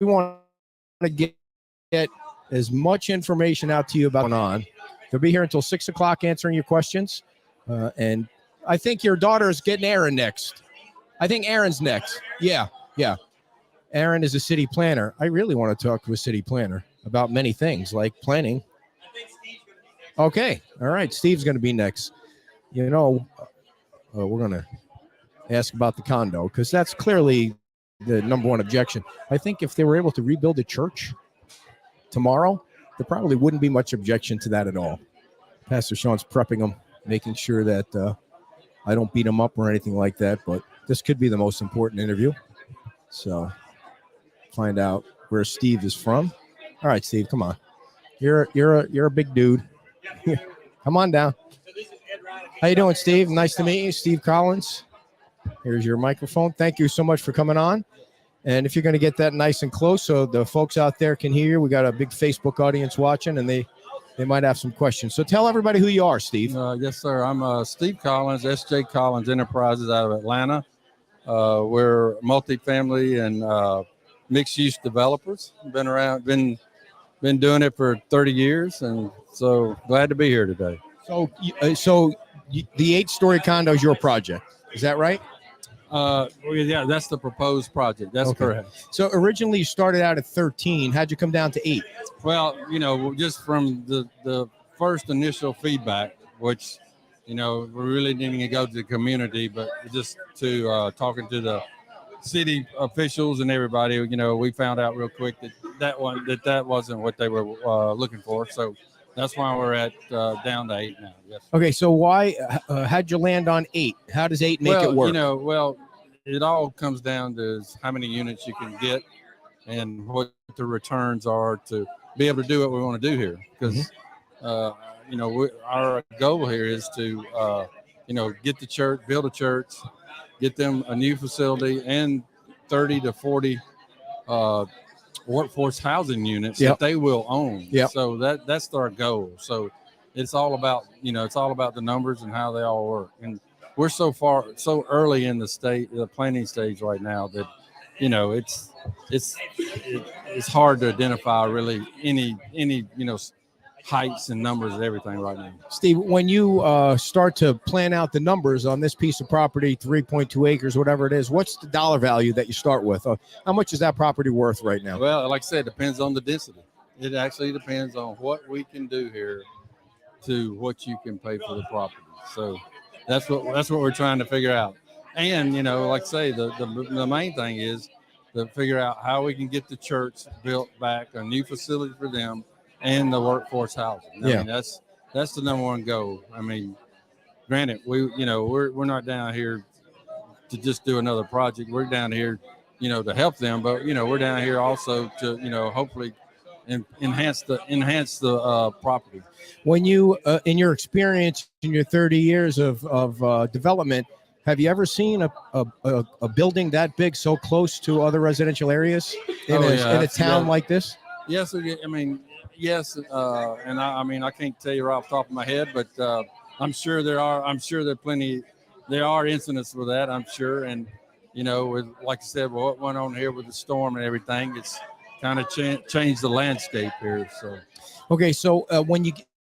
want to get as much information out to you about what's going on. They'll be here until 6 o'clock answering your questions. And I think your daughter is getting Aaron next. I think Aaron's next. Yeah. Aaron is a city planner. I really want to talk to a city planner about many things like planning. Okay. All right. Steve's going to be next. We're going to ask about the condo because that's clearly the number one objection. I think if they were able to rebuild a church tomorrow, there probably wouldn't be much objection to that at all. Pastor Sean's prepping them, making sure that I don't beat him up or anything like that. But this could be the most important interview. So find out where Steve is from. All right, Steve, come on. You're a big dude. Come on down. How you doing, Steve? Nice to meet you, Steve Collins. Here's your microphone. Thank you so much for coming on. And if you're going to get that nice and close so the folks out there can hear you, we got a big Facebook audience watching, and they might have some questions. So tell everybody who you are, Steve. Yes, sir. I'm Steve Collins, S.J. Collins Enterprises out of Atlanta. We're multifamily and mixed-use developers. Been doing it for 30 years, and so glad to be here today. So the 8-story condo is your project. Is that right? Yeah, that's the proposed project. That's correct. So originally you started out at 13. How'd you come down to 8? Well, just from the first initial feedback, which, we really didn't even go to the community, but just to talking to the city officials and everybody, we found out real quick that wasn't what they were looking for. So that's why we're at down to 8 now. Yes. Okay, so why? How'd you land on 8? How does 8 make it work? It all comes down to how many units you can get and what the returns are to be able to do what we want to do here. Because our goal here is to get the church, build a church, get them a new facility and 30 to 40 workforce housing units that they will own. So that's our goal. So it's all about, the numbers and how they all work. And we're so early in the planning stage right now that, it's hard to identify really any heights and numbers and everything right now. Steve, when you start to plan out the numbers on this piece of property, 3.2 acres, whatever it is, what's the dollar value that you start with? How much is that property worth right now? Well, like I said, it depends on the density. It actually depends on what we can do here to what you can pay for the property. So that's what we're trying to figure out. And, like I say, the main thing is to figure out how we can get the church built back, a new facility for them, and the workforce housing. I mean, that's the number one goal. I mean, granted, we're not down here to just do another project. We're down here, to help them, but we're down here also to, hopefully enhance the property. When you, in your experience in your 30 years of development, have you ever seen a building that big so close to other residential areas in a town like this? Yes, I mean, yes, and I can't tell you right off the top of my head, but I'm sure there are incidents with that, I'm sure. And, with, like I said, what went on here with the storm and everything, it's kind of changed the landscape here. So, okay, so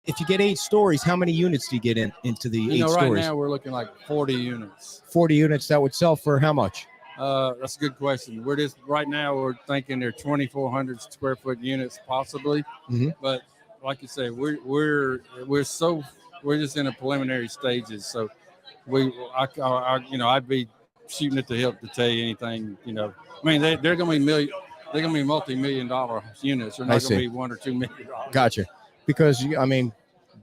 if you get 8 stories, how many units do you get into the 8 stories? Right now we're looking like 40 units. 40 units that would sell for how much? That's a good question. Right now we're thinking they're 2,400 square foot units possibly. Mm-hmm. But like you say, we're just in the preliminary stages. So I'd be shooting at the hip to tell you anything. I mean, they're going to be multi-million-dollar units. They're not going to be $1 or $2 million. Gotcha. Because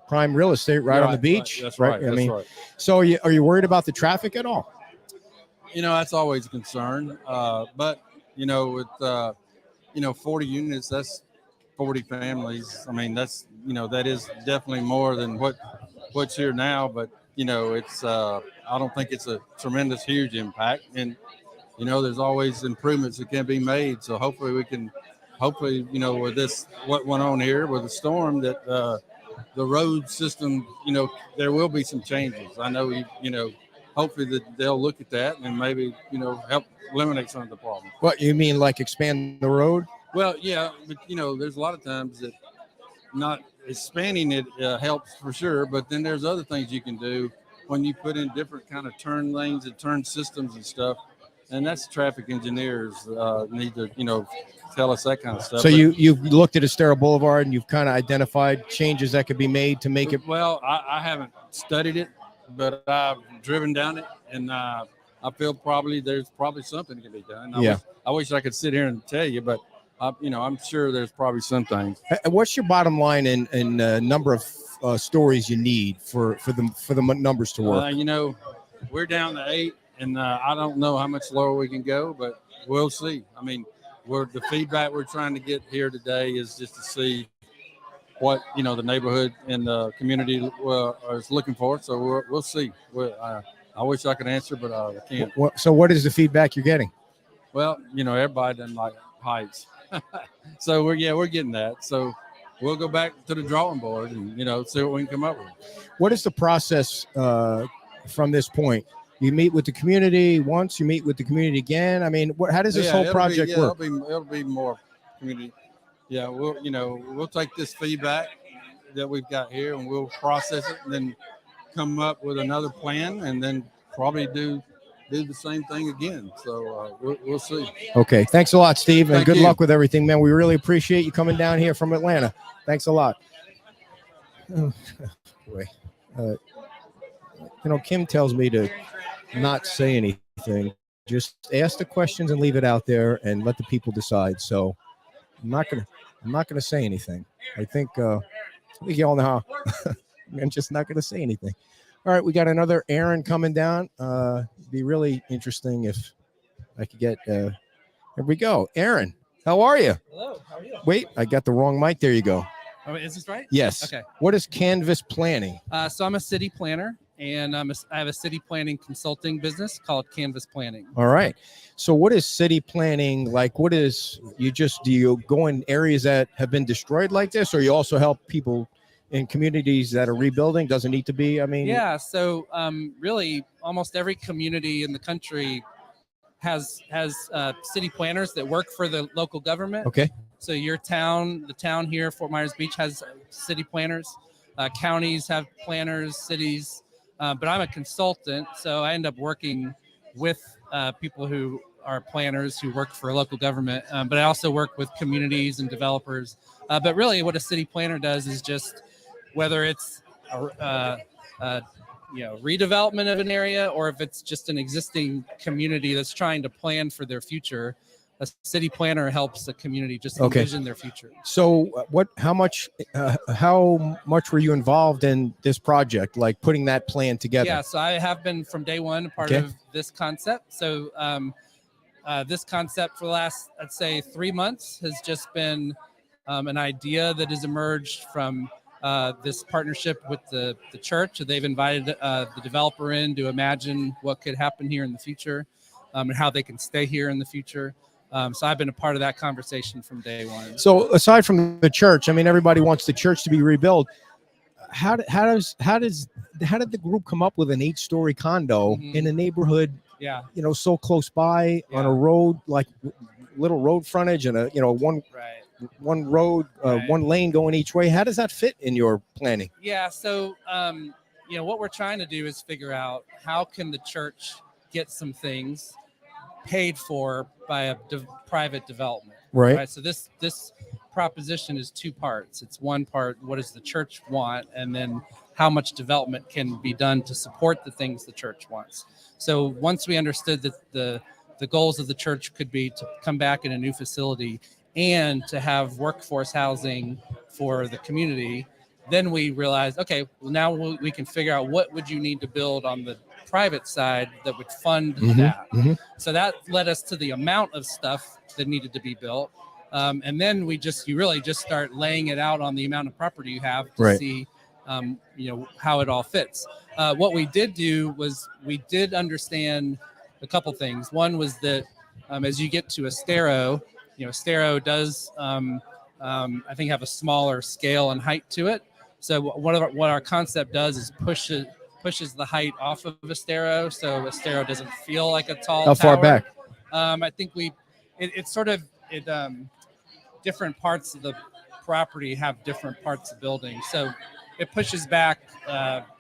prime real estate on the beach. That's right. Right. So are you worried about the traffic at all? That's always a concern. But with 40 units, that's 40 families. I mean, that's that is definitely more than what's here now. But it's I don't think it's a tremendous huge impact. And there's always improvements that can be made. So hopefully we can. With this, what went on here with the storm, that the road system, there will be some changes. I know, hopefully that they'll look at that and maybe, help eliminate some of the problems. What you mean, like expand the road? Well, yeah, but there's a lot of times that not expanding it helps for sure, but then there's other things you can do when you put in different kind of turn lanes and turn systems and stuff. And that's traffic engineers need to, tell us that kind of stuff. So you've looked at Estero Boulevard and you've kind of identified changes that could be made to make it. Well, I haven't studied it, but I've driven down it, and I feel there's probably something that can be done. I wish I could sit here and tell you, but I'm sure there's probably some things. What's your bottom line in number of stories you need for the numbers to work? We're down to 8. And I don't know how much lower we can go, but we'll see. I mean, the feedback we're trying to get here today is just to see what the neighborhood and the community is looking for. So we'll see. I wish I could answer, but I can't. So what is the feedback you're getting? Well, everybody doesn't like heights, so we're getting that. So we'll go back to the drawing board and see what we can come up with. What is the process from this point? You meet with the community once, you meet with the community again. I mean, how does this whole project work? It'll be more community. Yeah, we'll take this feedback that we've got here and we'll process it and then come up with another plan and then probably do the same thing again. So we'll see. Okay. Thanks a lot, Steve. And good you. luck with everything, man. We really appreciate you coming down here from Atlanta. Thanks a lot. Kim tells me to not say anything. Just ask the questions and leave it out there and let the people decide. So I'm not gonna say anything. I think you all know how. I'm just not gonna say anything. All right, we got another Aaron coming down. It'd be really interesting if I could get. Here we go, Aaron. How are you? Hello. How are you? Wait, I got the wrong mic. There you go. Oh, is this right? Yes. Okay. What is Canvas Planning? So I'm a city planner and I have a city planning consulting business called Canvas Planning. All right. So what is city planning like? What is do you go in areas that have been destroyed like this, or you also help people in communities that are rebuilding? Doesn't need to be. I mean, Yeah. So really, almost every community in the country has city planners that work for the local government. Okay. So your town, the town here, Fort Myers Beach, has city planners. Counties have planners, cities. But I'm a consultant, so I end up working with people who are planners who work for local government. But I also work with communities and developers. But really, what a city planner does is just whether it's redevelopment of an area, or if it's just an existing community that's trying to plan for their future, a city planner helps the community just envision their future. So how much were you involved in this project, like putting that plan together? Yeah, so I have been from day one part of this concept. So this concept for the last, I'd say, 3 months has just been an idea that has emerged from this partnership with the church. They've invited the developer in to imagine what could happen here in the future, and how they can stay here in the future. So I've been a part of that conversation from day one. So aside from the church, I mean, everybody wants the church to be rebuilt. How did the group come up with an 8-story condo in a neighborhood, so close by on a road, like little road frontage and one road, one lane going each way? How does that fit in your planning? Yeah. So, what we're trying to do is figure out how can the church get some things paid for by a private development. Right. So this proposition is 2 parts. It's one part, what does the church want? And then how much development can be done to support the things the church wants. So once we understood that the goals of the church could be to come back in a new facility and to have workforce housing for the community, then we realized, okay, well, now we can figure out what would you need to build on the private side that would fund that. So that led us to the amount of stuff that needed to be built. And then you really just start laying it out on the amount of property you have to see, how it all fits. What we did do was we did understand a couple things. One was that as you get to Estero, Estero does, I think, have a smaller scale and height to it. So what our concept does is pushes the height off of Estero, so Estero doesn't feel like a tall How far tower. back? I think different parts of the property have different parts of buildings. So it pushes back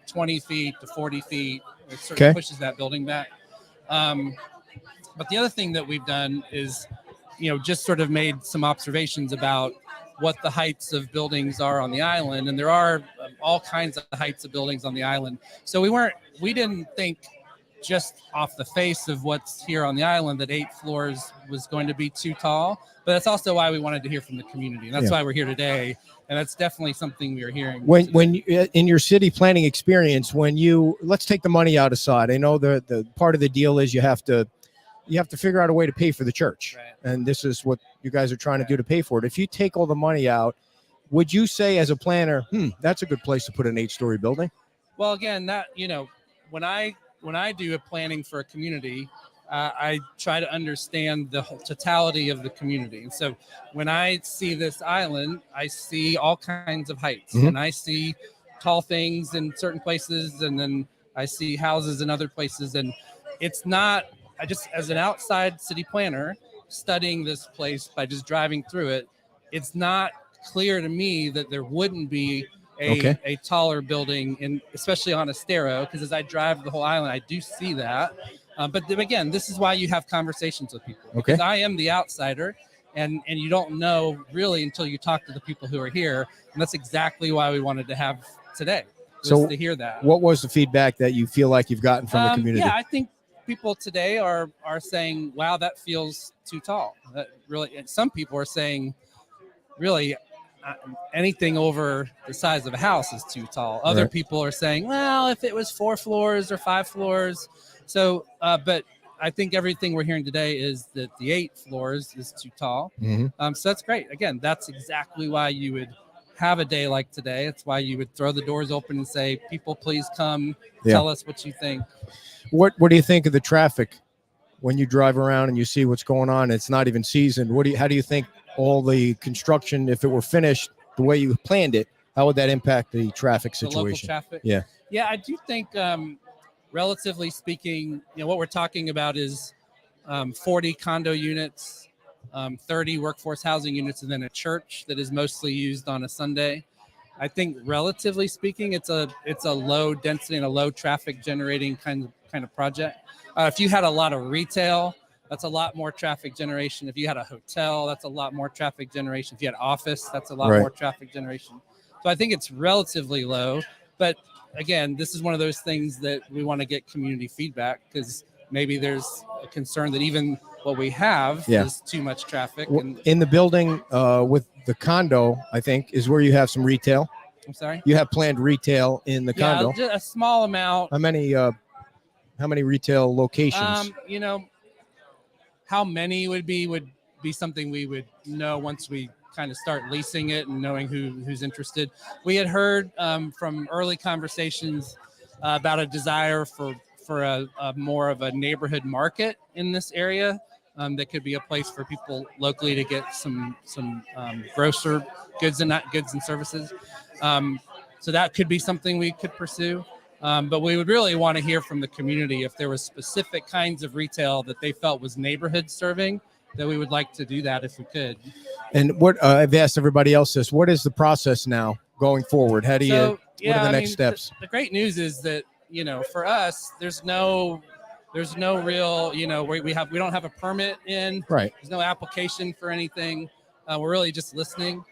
20 feet to 40 feet. It sort of pushes that building back. But the other thing that we've done is, just sort of made some observations about what the heights of buildings are on the island. And there are all kinds of heights of buildings on the island. So we didn't think just off the face of what's here on the island that 8 floors was going to be too tall. But that's also why we wanted to hear from the community. And that's why we're here today. And that's definitely something we are hearing. When in your city planning experience, let's take the money out aside. I know the part of the deal is you have to figure out a way to pay for the church. And this is what you guys are trying to do to pay for it. If you take all the money out, would you say as a planner, that's a good place to put an 8-story building? Well, again, that, when I do a planning for a community, I try to understand the whole totality of the community. And so when I see this island, I see all kinds of heights, and I see tall things in certain places, and then I see houses in other places. And it's not, as an outside city planner studying this place by just driving through it, it's not clear to me that there wouldn't be a taller building, especially on Estero, because as I drive the whole island, I do see that. But then again, this is why you have conversations with people, because I am the outsider, and you don't know really until you talk to the people who are here. And that's exactly why we wanted to have today, to hear that. What was the feedback that you feel like you've gotten from the community? Yeah, I think people today are saying, wow, that feels too tall. That really, and some people are saying, really, anything over the size of a house is too tall. Other people are saying, well, if it was 4 floors or 5 floors. So, but I think everything we're hearing today is that the 8 floors is too tall. So that's great. Again, that's exactly why you would have a day like today. It's why you would throw the doors open and say, people, please come Yeah. tell us what you think. What do you think of the traffic when you drive around and you see what's going on? It's not even seasoned. How do you think all the construction, if it were finished the way you planned it, how would that impact the traffic The local situation? traffic. Yeah. Yeah, I do think, relatively speaking, what we're talking about is 40 condo units, 30 workforce housing units, and then a church that is mostly used on a Sunday. I think, relatively speaking, it's a low density and a low traffic generating kind of project. If you had a lot of retail, that's a lot more traffic generation. If you had a hotel, that's a lot more traffic generation. If you had office, that's a lot Right. more traffic generation. So I think it's relatively low. But again, this is one of those things that we want to get community feedback, because maybe there's a concern that even what we have Yeah. is too much traffic. Well, And in the building with the condo, I think, is where you have some retail. I'm sorry? You have planned retail in the condo. Just a small amount. How many retail locations? How many would be something we would know once we kind of start leasing it and knowing who's interested. We had heard from early conversations about a desire for a more of a neighborhood market in this area. That could be a place for people locally to get some grocer goods and services. So that could be something we could pursue. But we would really want to hear from the community if there was specific kinds of retail that they felt was neighborhood serving, that we would like to do that if we could. And what I've asked everybody else this: what is the process now going forward? What are the next steps? The great news is that, for us, there's no real, we don't have a permit in. Right. There's no application for anything. We're really just listening.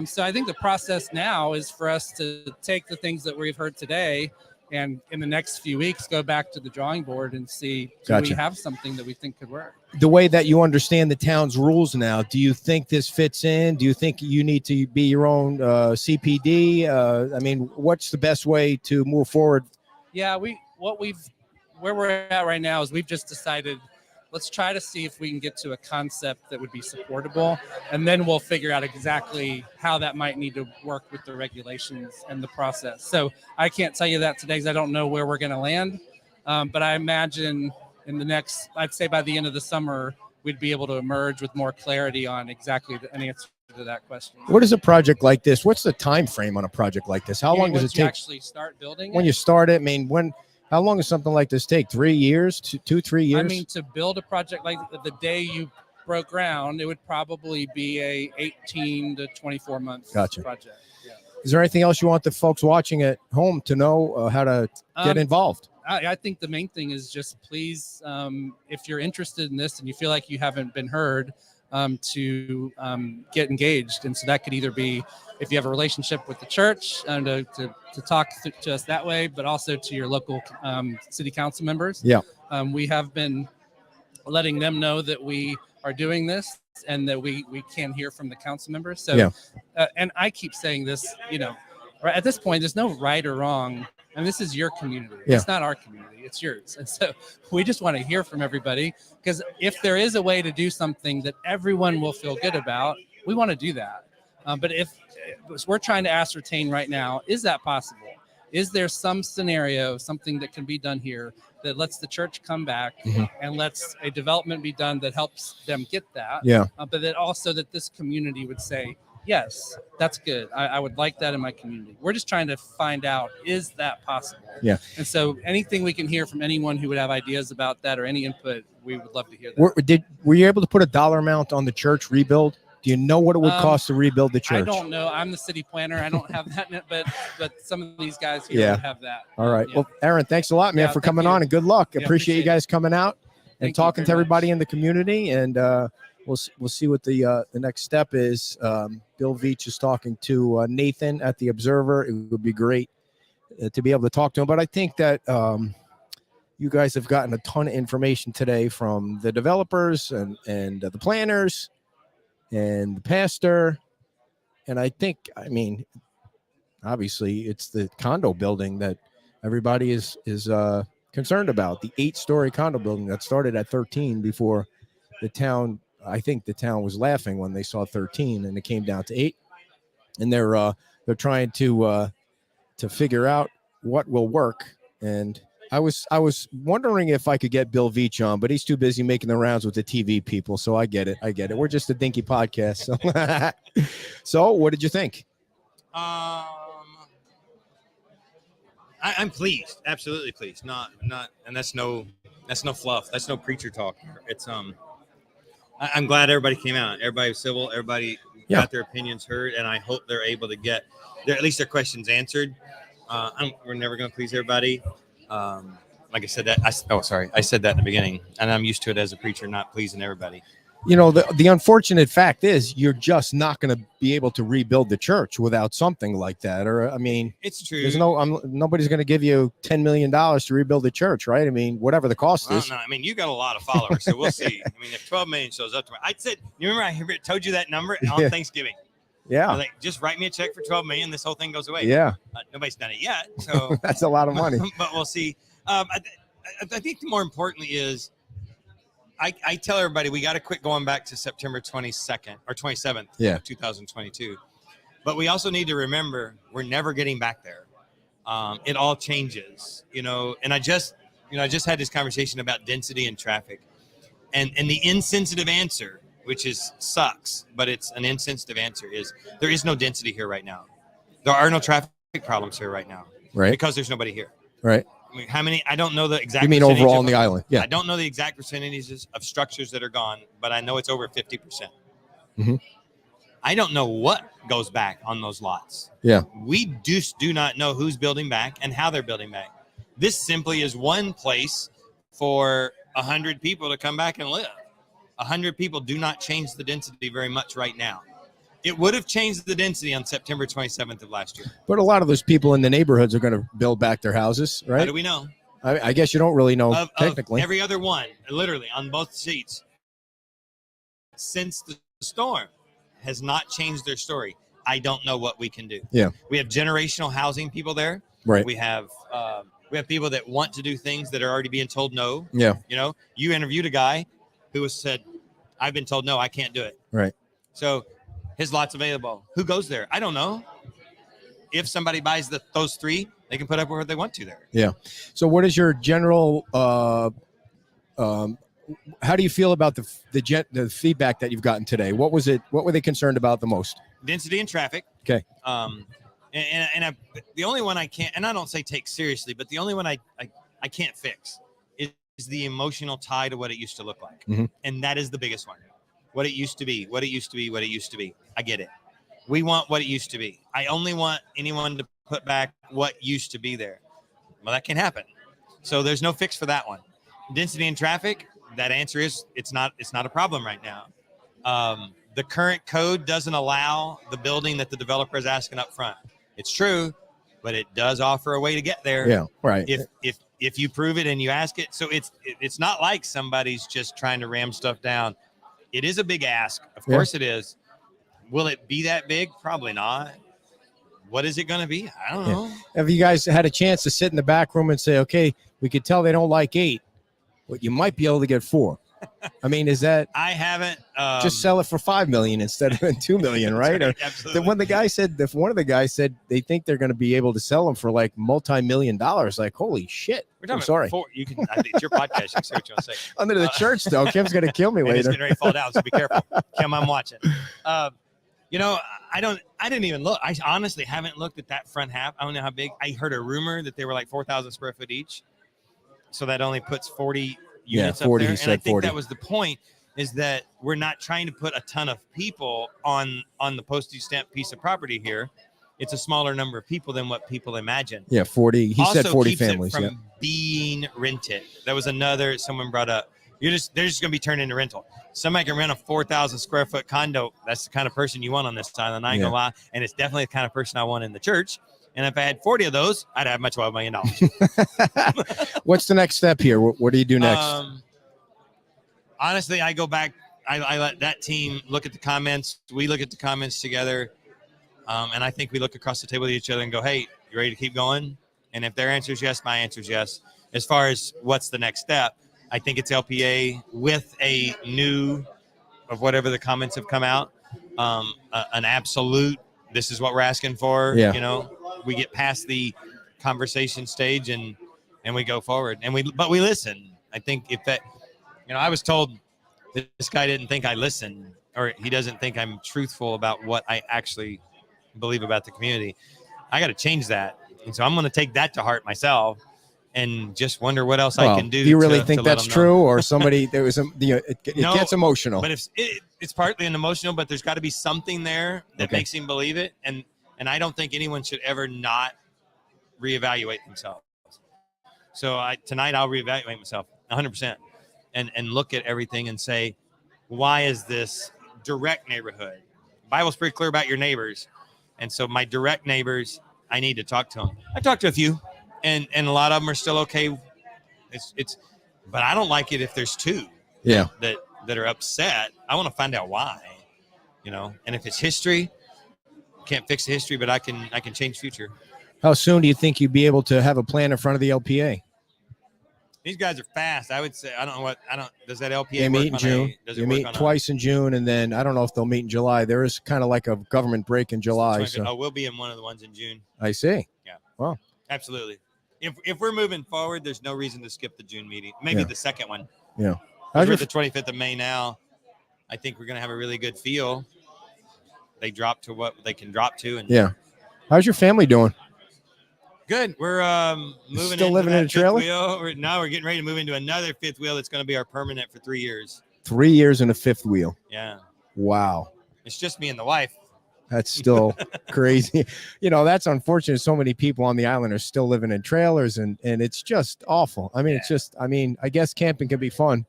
So I think the process now is for us to take the things that we've heard today, and in the next few weeks go back to the drawing board and see, do Gotcha. we have something that we think could work? The way that you understand the town's rules now, do you think this fits in? Do you think you need to be your own CPD? What's the best way to move forward? Yeah, where we're at right now is we've just decided, let's try to see if we can get to a concept that would be supportable, and then we'll figure out exactly how that might need to work with the regulations and the process. So I can't tell you that today because I don't know where we're going to land. But I imagine I'd say by the end of the summer, we'd be able to emerge with more clarity on exactly an answer to that question. What is a project like this? What's the time frame on a project like this? How long does it You take? actually start building When it? you start it, how long does something like this take? 3 years? 3 years? To build a project like the day you broke ground, it would probably be a 18 to 24 months Gotcha. project. Yeah. Is there anything else you want the folks watching at home to know how to get involved? I think the main thing is just please, if you're interested in this and you feel like you haven't been heard, to get engaged. And so that could either be if you have a relationship with the church and to talk to us that way, but also to your local city council members. Yeah. We have been letting them know that we are doing this and that we can hear from the council members. So, Yeah. And I keep saying this, at this point, there's no right or wrong. And this is your community. Yeah. It's not our community. It's yours. And so we just want to hear from everybody, because if there is a way to do something that everyone will feel good about, we want to do that. But if we're trying to ascertain right now, is that possible? Is there some scenario, something that can be done here that lets the church come back and lets a development be done that helps them get that? Yeah. But that also that this community would say, yes, that's good. I would like that in my community. We're just trying to find out, is that possible? Yeah. And so anything we can hear from anyone who would have ideas about that or any input, we would love to hear that. Were you able to put a dollar amount on the church rebuild? Do you know what it would cost to rebuild the church? I don't know. I'm the city planner. I don't have that, but some of these guys here would have that. All right. Yeah. Well, Aaron, thanks a lot, man, Yeah, for thank coming you. on, and good luck. Yeah, Appreciate you appreciate guys coming out and Thank you talking to very everybody much. in the community. And we'll see what the next step is. Bill Veach is talking to Nathan at the Observer. It would be great to be able to talk to him. But I think that you guys have gotten a ton of information today from the developers and the planners and the pastor. And I think, obviously it's the condo building that everybody is concerned about. The 8-story condo building that started at 13 before the town. I think the town was laughing when they saw 13 and it came down to 8. and they're trying to figure out what will work. And I was wondering if I could get Bill Veach on, but he's too busy making the rounds with the TV people. So I get it. We're just a dinky podcast. So, so what did you think? I'm pleased, absolutely pleased. Not, and that's no fluff. That's no preacher talk. It's I'm glad everybody came out. Everybody was civil. Everybody got their opinions heard, and I hope they're able to get at least their questions answered. We're never going to please everybody. Like I said that. I said that in the beginning, and I'm used to it as a preacher, not pleasing everybody. You know, the unfortunate fact is you're just not going to be able to rebuild the church without something like that. Or, I mean, it's true. There's nobody's going to give you $10 million to rebuild the church, right? I mean, whatever the cost is. No, I mean, you got a lot of followers, so we'll see. I mean, if 12 million shows up tomorrow, I said, you remember I told you that number on Thanksgiving? Yeah. I was like, just write me a check for 12 million. This whole thing goes away. Yeah. Nobody's done it yet. So that's a lot of money. But we'll see. I think more importantly is I tell everybody we got to quit going back to September 22nd or 27th of 2022. But we also need to remember we're never getting back there. It all changes, you know, and I just had this conversation about density and traffic and the insensitive answer, which sucks, but it's an insensitive answer, is there is no density here right now. There are no traffic problems here right now. Right. Because there's nobody here. Right. I mean, how many? I don't know the exact. You mean percentage overall on the island? Yeah. I don't know the exact percentages of structures that are gone, but I know it's over 50%. Mm-hmm. I don't know what goes back on those lots. Yeah. We just do not know who's building back and how they're building back. This simply is one place for 100 people to come back and live. 100 people do not change the density very much right now. It would have changed the density on September 27th of last year. But a lot of those people in the neighborhoods are going to build back their houses, right? How do we know? I guess you don't really know technically. Of every other one, literally on both seats, since the storm, has not changed their story. I don't know what we can do. Yeah. We have generational housing people there. Right. We have people that want to do things that are already being told no. Yeah. You know, you interviewed a guy who has said, I've been told no, I can't do it. Right. So his lot's available. Who goes there? I don't know. If somebody buys those three, they can put up where they want to there. Yeah. So what is your general how do you feel about the feedback that you've gotten today? What were they concerned about the most? Density and traffic. Okay. The only one I can't, and I don't say take seriously, but the only one I can't fix is the emotional tie to what it used to look like. Mm-hmm. And that is the biggest one. What it used to be, what it used to be, what it used to be. I get it. We want what it used to be. I only want anyone to put back what used to be there. Well, that can't happen. So there's no fix for that one. Density and traffic, that answer is it's not a problem right now. The current code doesn't allow the building that the developer is asking up front. It's true, but it does offer a way to get there. Yeah, right. If you prove it and you ask it. So it's not like somebody's just trying to ram stuff down. It is a big ask. Of course it is. Will it be that big? Probably not. What is it going to be? I don't know. Have you guys had a chance to sit in the back room and say, okay, we could tell they don't like 8, but you might be able to get 4? I mean, is that? I haven't. Just sell it for $5 million instead of $2 million, right? Right, absolutely. One of the guys said they think they're going to be able to sell them for like multi-million dollars. Like, holy shit! I'm sorry. You can. I think it's your podcast. You can say what you want to say. Under the church, though, Kim's going to kill me It's later. getting ready to fall down, so be careful, Kim. I'm watching. You know, I didn't even look. I honestly haven't looked at that front half. I don't know how big. I heard a rumor that they were like 4,000 square foot each, so that only puts 40 units 40, up there. he And said I think 40. that was the point, is that we're not trying to put a ton of people on the postage stamp piece of property here. It's a smaller number of people than what people imagine. Yeah, 40. He said Also 40 keeps it families. from Yeah. being rented. That was another someone brought up. They're just going to be turned into rental. Somebody can rent a 4,000 square foot condo. That's the kind of person you want on this island. I ain't gonna lie, and it's definitely the kind of person I want in the church. And if I had 40 of those, I'd have my $12 million. What's the next step here? What do you do next? Honestly, I go back. I let that team look at the comments. We look at the comments together, and I think we look across the table at each other and go, "Hey, you ready to keep going?" And if their answer is yes, my answer is yes. As far as what's the next step, I think it's LPA with a new, of whatever the comments have come out, an absolute this is what we're asking for. Yeah. You know, we get past the conversation stage and we go forward, and we listen. I think if that, you know, I was told that this guy didn't think I listen, or he doesn't think I'm truthful about what I actually believe about the community. I got to change that. And so I'm going to take that to heart myself and just wonder what else I can do. Do you really to think let that's them true, know. or somebody there was it No, gets emotional? But it's partly an emotional, but there's got to be something there that makes him believe it. And I don't think anyone should ever not reevaluate themselves. So tonight I'll reevaluate myself 100% and look at everything and say, why is this direct neighborhood? The Bible's pretty clear about your neighbors. And so my direct neighbors, I need to talk to them. I talked to a few, and a lot of them are still okay. But I don't like it if there's two that are upset. I want to find out why, you know. And if it's history, can't fix the history, but I can change future. How soon do you think you'd be able to have a plan in front of the LPA? These guys are fast. I would say does that LPA They meet in June. Does you it meet work twice in June, and then I don't know if they'll meet in July. There is kind of like a government break in July. So we'll be in one of the ones in June. I see. Yeah. Well, absolutely. If we're moving forward, there's no reason to skip the June meeting. Maybe the second one. Yeah. We're at the 25th of May now. I think we're going to have a really good feel. They drop to what they can drop to. And yeah. How's your family doing? Good. We're moving. Still living in a trailer? Now we're getting ready to move into another fifth wheel that's going to be our permanent for 3 years. 3 years and a fifth wheel. Yeah. Wow. It's just me and the wife. That's still crazy. You know, that's unfortunate. So many people on the island are still living in trailers, and it's just awful. I mean, it's just, I guess camping can be fun,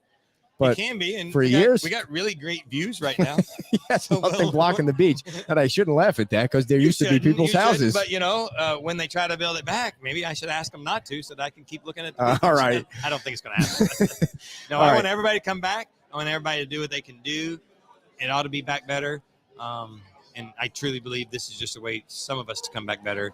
but it can be. And for years, we got really great views right now. yes, nothing blocking the beach. And I shouldn't laugh at that because there used to be people's houses. But you know, when they try to build it back, maybe I should ask them not to, so that I can keep looking at the beach. All right. I don't think it's going to happen. No, I want everybody to come back. I want everybody to do what they can do. It ought to be back better. And I truly believe this is just a way some of us to come back better.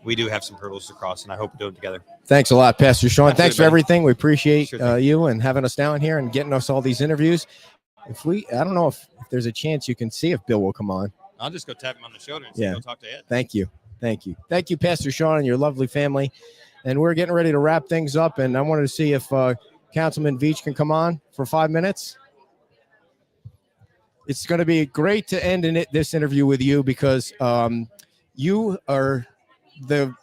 We do have some hurdles to cross, and I hope we do it together. Thanks a lot, Pastor Sean. Absolutely, Thanks for buddy. everything. We appreciate Sure you and having us down here and getting us all these interviews. I don't know if there's a chance you can see if Bill will come on. I'll just go tap him on the shoulder and say, go talk to Ed. Thank you. Thank you, Pastor Sean, and your lovely family. And we're getting ready to wrap things up, and I wanted to see if Councilman Veach can come on for 5 minutes. It's going to be great to end this interview with you because you are the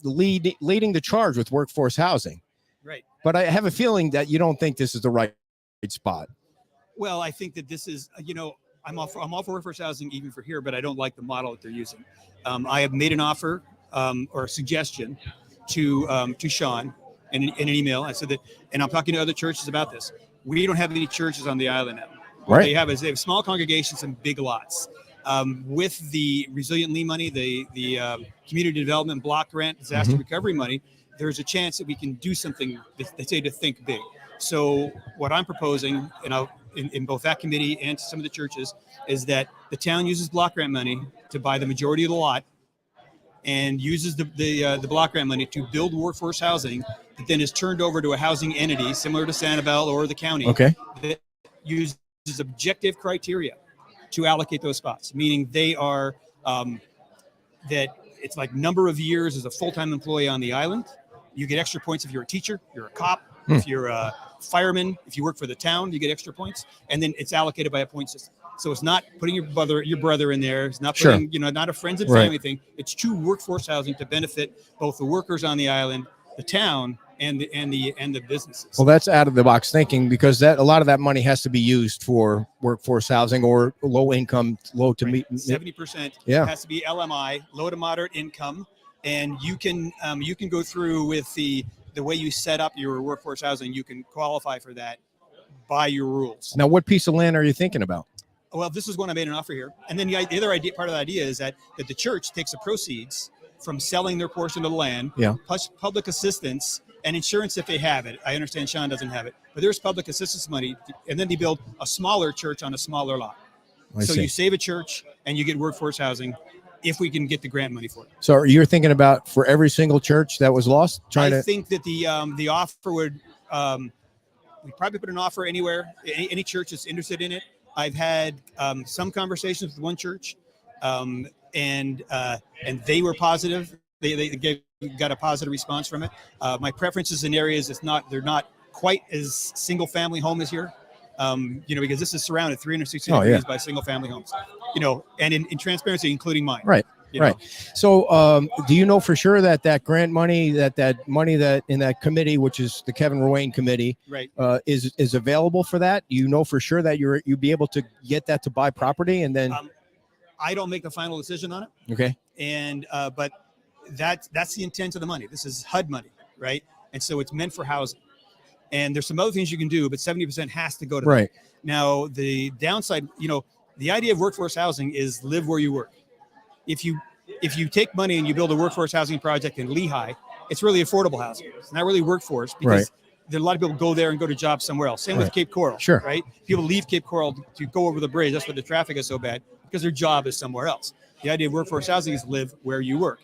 leading the charge with workforce housing. Right. But I have a feeling that you don't think this is the right spot. Well, I think that this is, I'm all for workforce housing even for here, but I don't like the model that they're using. I have made an offer or a suggestion to Sean in an email. I said that, and I'm talking to other churches about this. We don't have any churches on the island now. What they have small congregations and big lots. With the Resilient Lee money, the community development block grant, disaster recovery money, there's a chance that we can do something. They say to think big. So what I'm proposing, and in both that committee and to some of the churches, is that the town uses block grant money to buy the majority of the lot, and uses the block grant money to build workforce housing that then is turned over to a housing entity similar to Sanibel or the county. Okay. That uses objective criteria to allocate those spots, meaning they are that it's like number of years as a full-time employee on the island. You get extra points if you're a teacher, you're a cop, if you're a fireman, if you work for the town, you get extra points, and then it's allocated by a point system. So it's not putting your brother in there. It's not putting, not a friends and family thing. It's true workforce housing to benefit both the workers on the island, the town, and the businesses. Well, that's out of the box thinking because a lot of that money has to be used for workforce housing or low income, low to meet 70% has to be LMI, low to moderate income, and you can go through with the way you set up your workforce housing. You can qualify for that by your rules. Now, what piece of land are you thinking about? Well, this is one I made an offer here, and then the other idea, part of the idea, is that the church takes the proceeds from selling their portion of the land, plus public assistance and insurance if they have it. I understand Sean doesn't have it, but there's public assistance money, and then they build a smaller church on a smaller lot. You save a church and you get workforce housing if we can get the grant money for it. So you're thinking about for every single church that was lost? I think that the offer would, we'd probably put an offer anywhere, any church that's interested in it. I've had some conversations with one church, and they were positive. They got a positive response from it. My preferences in areas they're not quite as single family home as here. Because this is surrounded 360 degrees by single family homes, and in transparency, including mine. Right. Right. So, do you know for sure that grant money, that money that in that committee, which is the Kevin Ruane committee, right, is available for that? You know for sure that you'd be able to get that to buy property, and then I don't make the final decision on it. Okay. And but that's the intent of the money. This is HUD money, right? And so it's meant for housing. And there's some other things you can do, but 70% has to go to right. that. Now, the downside, the idea of workforce housing is live where you work. If you take money and you build a workforce housing project in Lehigh, it's really affordable housing. It's not really workforce because there are a lot of people go there and go to jobs somewhere else. Same with Cape Coral, Sure. right? People leave Cape Coral to go over the bridge. That's why the traffic is so bad, because their job is somewhere else. The idea of workforce housing is live where you work.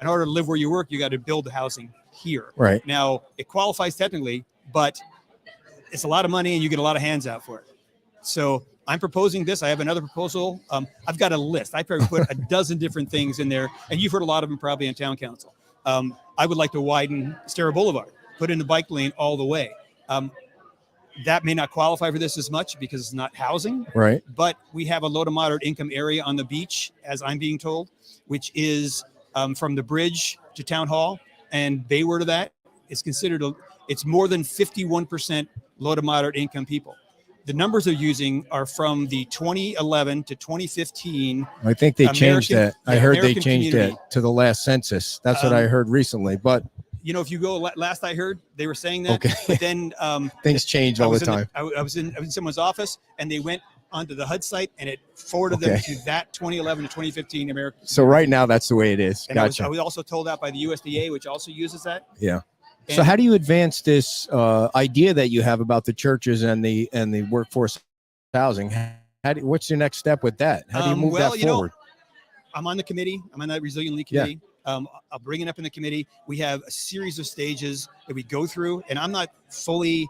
In order to live where you work, you got to build the housing here. Right. Now, it qualifies technically, but it's a lot of money and you get a lot of hands out for it. So I'm proposing this. I have another proposal. I've got a list. I probably put a dozen different things in there, and you've heard a lot of them probably in town council. I would like to widen Stara Boulevard, put in the bike lane all the way. That may not qualify for this as much because it's not housing. Right. But we have a low to moderate income area on the beach, as I'm being told, which is from the bridge to town hall and bayward to that. It's considered it's more than 51% low to moderate income people. The numbers they're using are from the 2011 to 2015. I think they changed that. I heard they American changed community. it to the last census. That's what I heard recently. But If you go last I heard, they were saying that. Okay. But then things change all the time. I was in someone's office, and they went onto the HUD site, and it forwarded them to that 2011 to 2015 American. So right now, that's the way it is. And Gotcha. I was also told out by the USDA, which also uses that. Yeah. So how do you advance this idea that you have about the churches and the workforce housing? What's your next step with that? How do you move that forward? I'm on the committee. I'm on that Resilient League committee. I'll bring it up in the committee. We have a series of stages that we go through, and I'm not fully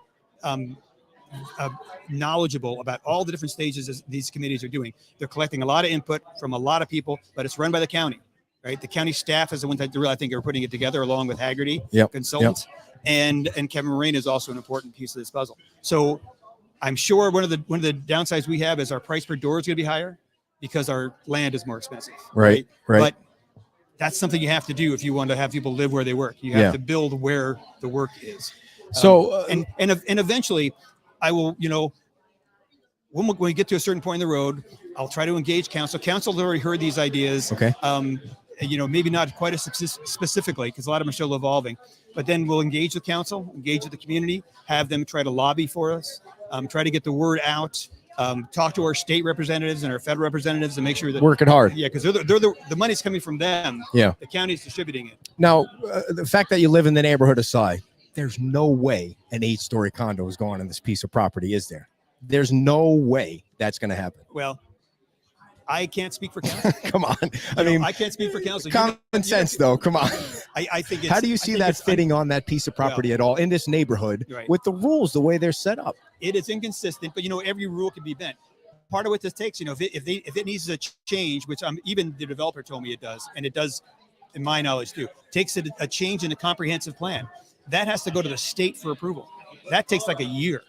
knowledgeable about all the different stages these committees are doing. They're collecting a lot of input from a lot of people, but it's run by the county. Right, the county staff is the ones that I think are putting it together, along with Haggerty Consultants, and Kevin Moraine is also an important piece of this puzzle. So, I'm sure one of the downsides we have is our price per door is going to be higher because our land is more expensive. Right. But that's something you have to do if you want to have people live where they work. You have to build where the work is. So, and eventually, I will. When we get to a certain point in the road, I'll try to engage council. Council has already heard these ideas. Okay. Maybe not quite as specifically because a lot of them are still evolving, but then we'll engage the council, engage with the community, have them try to lobby for us, try to get the word out, talk to our state representatives and our federal representatives and make sure that working hard. Yeah, because the money's coming from them. Yeah. The county's distributing it. Now, the fact that you live in the neighborhood aside, there's no way an 8-story condo is going on this piece of property, is there? There's no way that's going to happen. Well, I can't speak for council. Come on. I can't speak for council. Common sense, though. Come on. I think. How do you see that fitting on that piece of property at all in this neighborhood with the rules the way they're set up? It is inconsistent, but every rule can be bent. Part of what this takes, if it needs a change, which even the developer told me it does, and it does, in my knowledge too, takes a change in a comprehensive plan. That has to go to the state for approval. That takes like a year.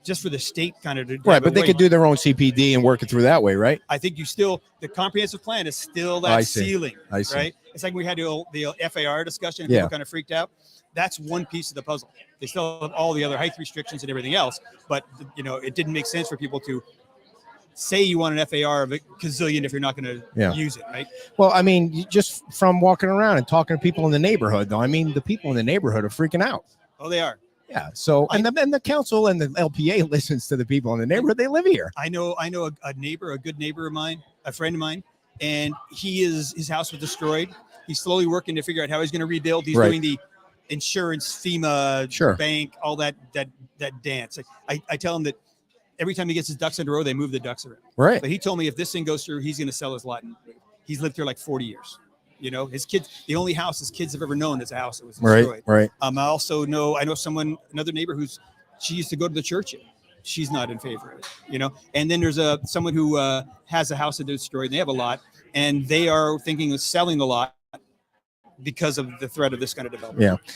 Just for the state kind of right, but they could do their own CPD and work it through that way, right? I think the comprehensive plan is still that ceiling, I see. Right? It's like we had the FAR discussion and Yeah. people kind of freaked out. That's one piece of the puzzle. They still have all the other height restrictions and everything else, but it didn't make sense for people to say you want an FAR of a gazillion if you're not going to use it, right? Well, just from walking around and talking to people in the neighborhood, though, the people in the neighborhood are freaking out. Oh, they are. Yeah. So, and the council and the LPA listens to the people in the neighborhood. They live here. I know a neighbor, a good neighbor of mine, a friend of mine, and his house was destroyed. He's slowly working to figure out how he's going to rebuild. He's doing the insurance, FEMA, bank, all that dance. I tell him that every time he gets his ducks in a row, they move the ducks around. Right. But he told me if this thing goes through, he's going to sell his lot. He's lived here like 40 years. His kids, the only house his kids have ever known is a house that was destroyed. Right. I also know another neighbor she used to go to the church in. She's not in favor of it, And then there's someone who has a house that is destroyed. And they have a lot, and they are thinking of selling the lot because of the threat of this kind of development. Yeah.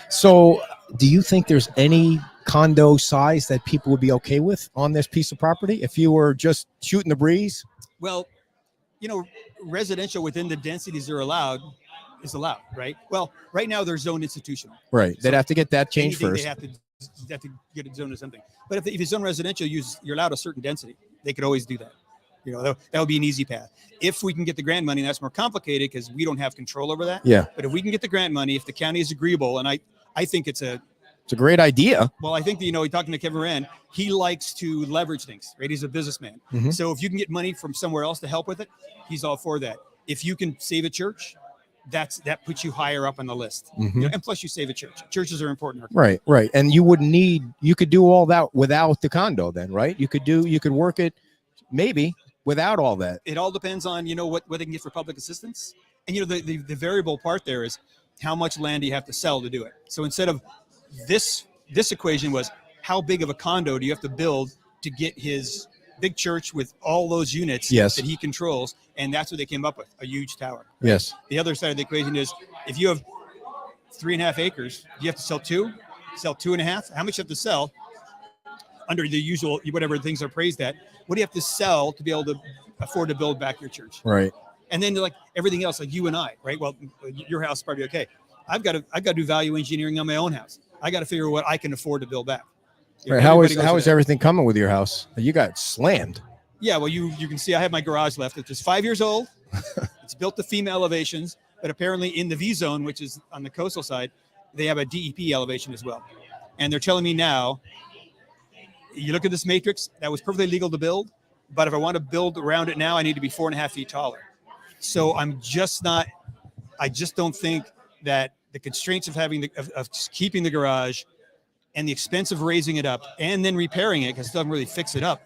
So do you think there's any condo size that people would be okay with on this piece of property if you were just shooting the breeze? Well, residential within the densities they're allowed is allowed, right? Well, right now they're zoned institutional. Right. They'd have to get that changed Anything first. they have to get it zoned to something. But if it's zoned residential, you're allowed a certain density. They could always do that. That would be an easy path. If we can get the grant money, that's more complicated because we don't have control over that. Yeah. But if we can get the grant money, if the county is agreeable, and I think it's a great idea. Well, I think that, talking to Kevin Moran, he likes to leverage things, right? He's a businessman. Mhm. So if you can get money from somewhere else to help with it, he's all for that. If you can save a church, that puts you higher up on the list. Mhm. And plus you save a church. Churches are important. Right. And you could do all that without the condo then, right? You could work it maybe without all that. It all depends on, what they can get for public assistance. And, the variable part there is how much land do you have to sell to do it? So instead of this equation was how big of a condo do you have to build to get his big church with all those units Yes. that he controls, and that's what they came up with, a huge tower. Yes. The other side of the equation is if you have 3.5 acres, do you have to sell 2.5? How much you have to sell under the usual whatever things are praised at? What do you have to sell to be able to afford to build back your church? Right. And then like everything else, like you and I, right? Well, your house is probably okay. I've got to do value engineering on my own house. I got to figure what I can afford to build back. Right. How is everything coming with your house? You got slammed. Yeah, well, you can see I have my garage left. It's just 5 years old. It's built to FEMA elevations, but apparently in the V zone, which is on the coastal side, they have a DEP elevation as well. And they're telling me now, you look at this matrix, that was perfectly legal to build, but if I want to build around it now, I need to be 4.5 feet taller. So I just don't think that the constraints of keeping the garage and the expense of raising it up and then repairing it, because it doesn't really fix it up,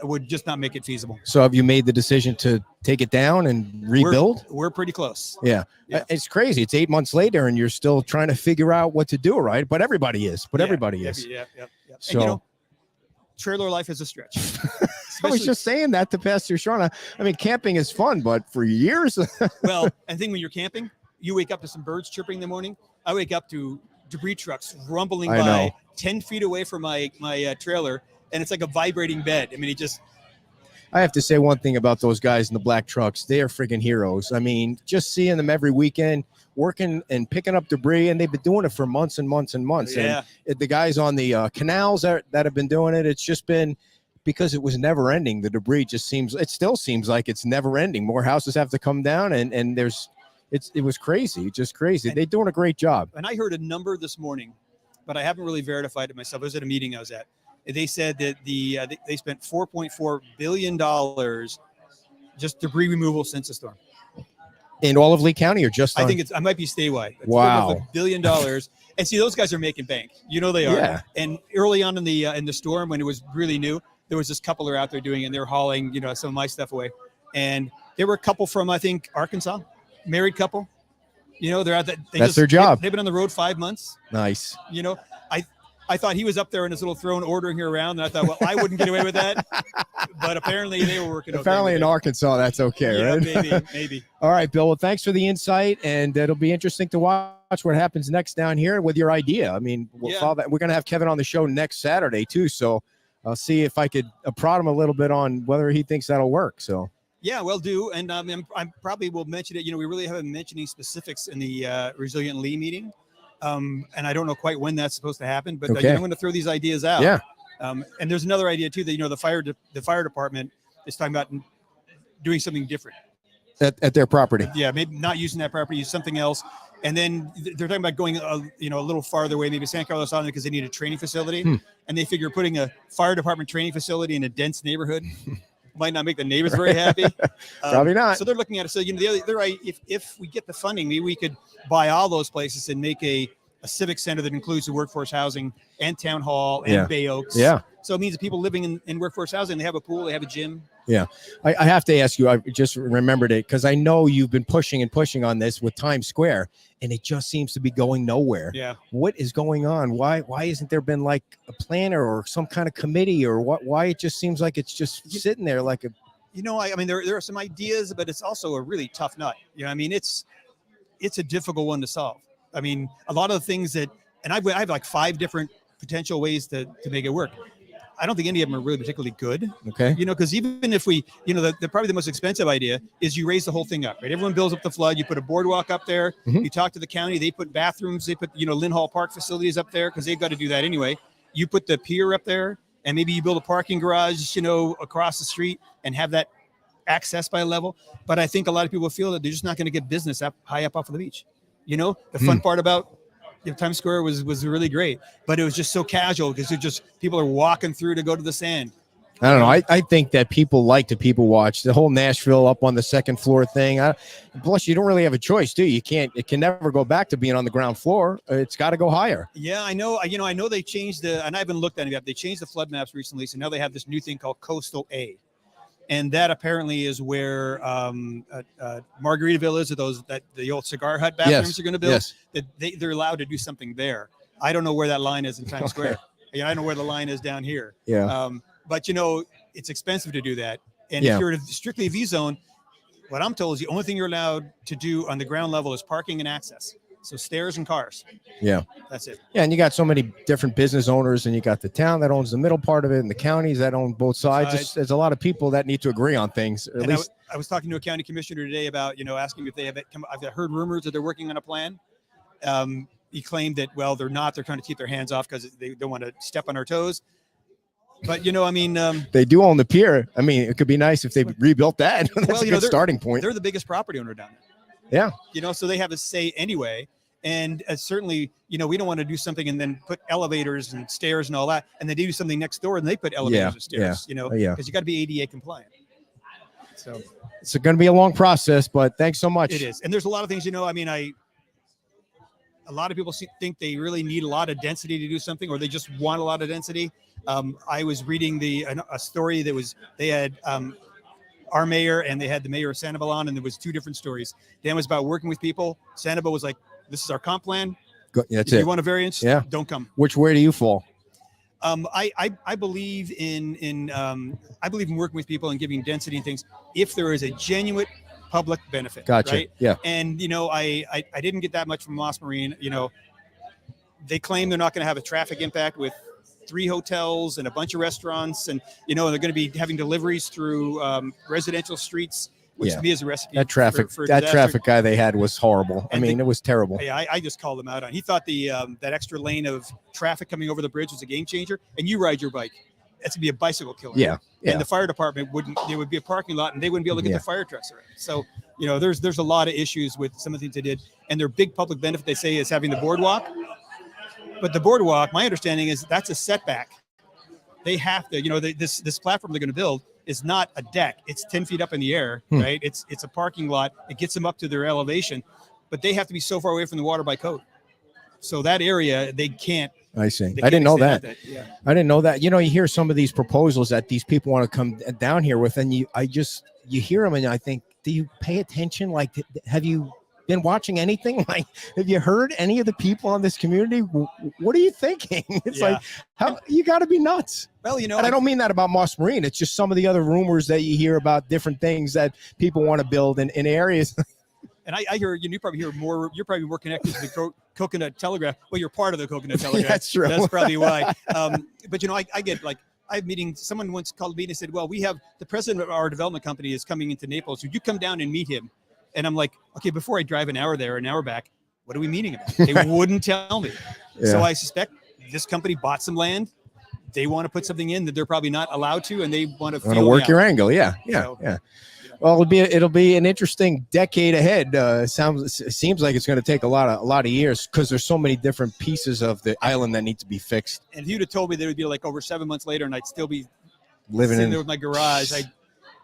would just not make it feasible. So have you made the decision to take it down and rebuild? We're pretty close. Yeah. It's crazy. It's 8 months later and you're still trying to figure out what to do, right? But everybody is. Everybody is. Yeah. So and, trailer life is a stretch. I was just saying that to Pastor Sean. I mean, camping is fun, but for years. Well, I think when you're camping, you wake up to some birds chirping in the morning. I wake up to debris trucks rumbling by 10 feet away from my trailer, and it's like a vibrating bed. I mean, I have to say one thing about those guys in the black trucks. They are freaking heroes. I mean, just seeing them every weekend working and picking up debris, and they've been doing it for months and months and months. Yeah. And the guys on the canals that have been doing it, it's just been because it was never ending. The debris it still seems like it's never ending. More houses have to come down, and it was crazy, just crazy. They're doing a great job. And I heard a number this morning, but I haven't really verified it myself. I was at a meeting I was at. They said that they spent $4.4 billion just debris removal since the storm. In all of Lee County, or just? I think I might be statewide. It's wow, $1 billion. And see, those guys are making bank. They are. Yeah. And early on in the storm, when it was really new, there was this couple that are out there doing it, and they're hauling some of my stuff away. And there were a couple from, I think, Arkansas, married couple. They're out there. That's their job. They've been on the road 5 months. Nice. I thought he was up there in his little throne ordering her around, and I thought, well, I wouldn't get away with that. But apparently they were working. Apparently in Arkansas, that's okay, right? Maybe. All right, Bill. Well, thanks for the insight, and it'll be interesting to watch what happens next down here with your idea. I mean, we're going to have Kevin on the show next Saturday too, so I'll see if I could prod him a little bit on whether he thinks that'll work. So. Yeah, will do. And I probably will mention it. We really haven't mentioned any specifics in the Resilient Lee meeting. And I don't know quite when that's supposed to happen, but I'm going to throw these ideas out. Yeah. And there's another idea too, that, the fire department is talking about doing something different at their property. Yeah. Maybe not using that property, use something else. And then they're talking about going, a little farther away, maybe San Carlos Island, because they need a training facility. And they figure putting a fire department training facility in a dense neighborhood might not make the neighbors very happy. Probably not. So they're looking at it. So, if we get the funding, maybe we could buy all those places and make a civic center that includes the workforce housing and town hall and Bay Oaks. Yeah. So it means that people living in workforce housing, they have a pool, they have a gym. Yeah. I have to ask you, I just remembered it because I know you've been pushing on this with Times Square, and it just seems to be going nowhere. Yeah. What is going on? Why isn't there been like a planner or some kind of committee or what? Why it just seems like it's just sitting there like a I mean, there are some ideas, but it's also a really tough nut. I mean, it's a difficult one to solve. I mean, a lot of the things that, and I have like 5 different potential ways to make it work. I don't think any of them are really particularly good. Okay. Because even if we, probably the most expensive idea is you raise the whole thing up, right? Everyone builds up the flood. You put a boardwalk up there. Mhm. You talk to the county. They put bathrooms. They put, Lynn Hall Park facilities up there because they've got to do that anyway. You put the pier up there, and maybe you build a parking garage, across the street and have that access by level. But I think a lot of people feel that they're just not going to get business up high up off of the beach. The fun part about Times Square was really great, but it was just so casual because people are walking through to go to the sand. I don't know. I think that people like to people watch the whole Nashville up on the second floor thing. Plus, you don't really have a choice, do you? It can never go back to being on the ground floor. It's got to go higher. Yeah, I know. I know they changed and I haven't looked at it yet. They changed the flood maps recently, so now they have this new thing called Coastal A. And that apparently is where Margaritaville is, the old cigar hut bathrooms are going to build. Yes. That they're allowed to do something there. I don't know where that line is in Times Square. I know where the line is down here. Yeah. But it's expensive to do that. And Yeah. if you're in strictly a V zone, what I'm told is the only thing you're allowed to do on the ground level is parking and access. So stairs and cars. Yeah. That's it. Yeah, and you got so many different business owners, and you got the town that owns the middle part of it, and the counties that own both sides. There's a lot of people that need to agree on things. At least I was talking to a county commissioner today about, asking if they have I've heard rumors that they're working on a plan. He claimed that, well, they're not. They're trying to keep their hands off because they don't want to step on our toes. But, they do own the pier. I mean, it could be nice if they rebuilt that. That's a good starting point. They're the biggest property owner down there. Yeah. So they have a say anyway. And certainly, we don't want to do something and then put elevators and stairs and all that. And they do something next door and they put elevators and stairs, because you got to be ADA compliant. So it's going to be a long process, but thanks so much. It is. And there's a lot of things, a lot of people think they really need a lot of density to do something, or they just want a lot of density. I was reading a story that they had our mayor and they had the mayor of Sanibel on, and there was 2 different stories. Dan was about working with people. Sanibel was like, this is our comp plan. That's if it. you want a variance, don't come. Where do you fall? I believe in working with people and giving density and things if there is a genuine public benefit. Gotcha. Right? Yeah. And I didn't get that much from Moss Marine. They claim they're not going to have a traffic impact with 3 hotels and a bunch of restaurants, and they're going to be having deliveries through residential streets, which to me is a recipe. That traffic, for that disaster. traffic guy they had was horrible. And it was terrible. I just called him out on. He thought that extra lane of traffic coming over the bridge was a game changer. And you ride your bike, that's gonna be a bicycle killer. Yeah. And the fire department wouldn't. There would be a parking lot, and they wouldn't be able to get the fire trucks around. So there's a lot of issues with some of the things they did, and their big public benefit they say is having the boardwalk. But the boardwalk, my understanding is that's a setback. They have to, this platform they're going to build is not a deck. It's 10 feet up in the air, right? It's a parking lot. It gets them up to their elevation, but they have to be so far away from the water by code. So that area, they can't. I see. I didn't know that. Yeah. I didn't know that. You hear some of these proposals that these people want to come down here with, and you hear them, and I think, do you pay attention? Like, have you been watching anything? Like, have you heard any of the people in this community? What are you thinking? It's like, how you got to be nuts. Well, and I don't mean that about Moss Marine. It's just some of the other rumors that you hear about different things that people want to build in areas. And I hear you probably hear more. You're probably more connected to the Coconut Telegraph. Well, you're part of the Coconut Telegraph. That's true. That's probably why. But I get like I have meetings. Someone once called me and said, "Well, we have the president of our development company is coming into Naples. Would you come down and meet him?" And I'm like, okay, before I drive an hour there, an hour back, what are we meeting about? They wouldn't tell me. Yeah. So I suspect this company bought some land. They want to put something in that they're probably not allowed to, and they want to work your angle. Yeah. So, Well, it'll be an interesting decade ahead. It seems like it's going to take a lot of years because there's so many different pieces of the island that need to be fixed. And if you'd have told me that it would be like over 7 months later, and I'd still be living sitting in there with my garage,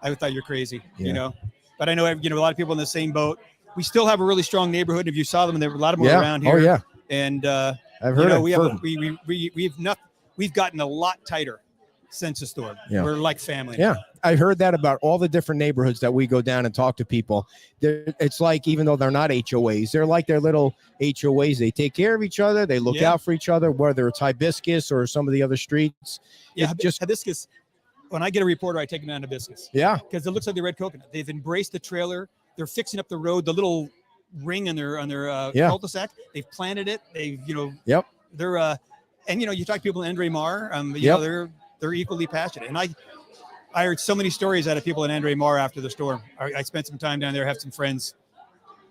I would thought you're crazy. Yeah. But I know a lot of people in the same boat. We still have a really strong neighborhood. If you saw them, there were a lot of them around here. Oh yeah. And I've heard we've gotten a lot tighter since the storm. Yeah. We're like family. Yeah, I heard that about all the different neighborhoods that we go down and talk to people. It's like, even though they're not HOAs, they're like their little HOAs. They take care of each other. They look out for each other, whether it's Hibiscus or some of the other streets. Yeah, It's just Hibiscus. when I get a reporter, I take them down to Hibiscus. Yeah. Because it looks like the red coconut. They've embraced the trailer. They're fixing up the road, the little ring on their cul-de-sac. They've planted it. They've, Yep. they're and you talk to people in Andre Mar, Yep. they're equally passionate. And I heard so many stories out of people in Andre Mar after the storm. I spent some time down there, have some friends.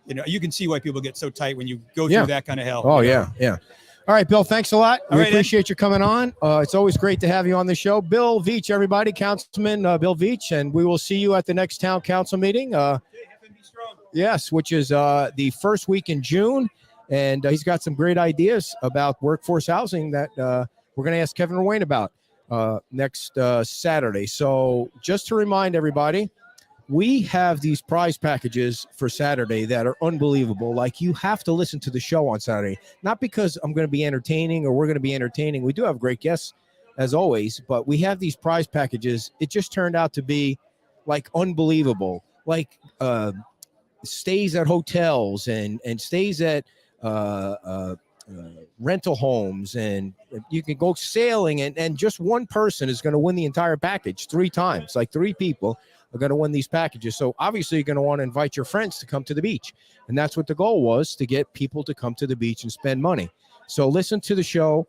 You can see why people get so tight when you go through that kind of hell. Oh, yeah. All right, Bill, thanks a lot. We appreciate you coming on. It's always great to have you on the show. Bill Veach, everybody, Councilman Bill Veach, and we will see you at the next town council meeting. Yes, which is the first week in June. And he's got some great ideas about workforce housing that we're going to ask Kevin Wayne about next Saturday. So just to remind everybody, we have these prize packages for Saturday that are unbelievable. Like, you have to listen to the show on Saturday, not because I'm going to be entertaining or we're going to be entertaining. We do have great guests as always, but we have these prize packages. It just turned out to be like unbelievable, like stays at hotels and stays at rental homes, and you can go sailing, and just one person is going to win the entire package 3 times. Like 3 people are going to win these packages. So obviously you're going to want to invite your friends to come to the beach. And that's what the goal was, to get people to come to the beach and spend money. So listen to the show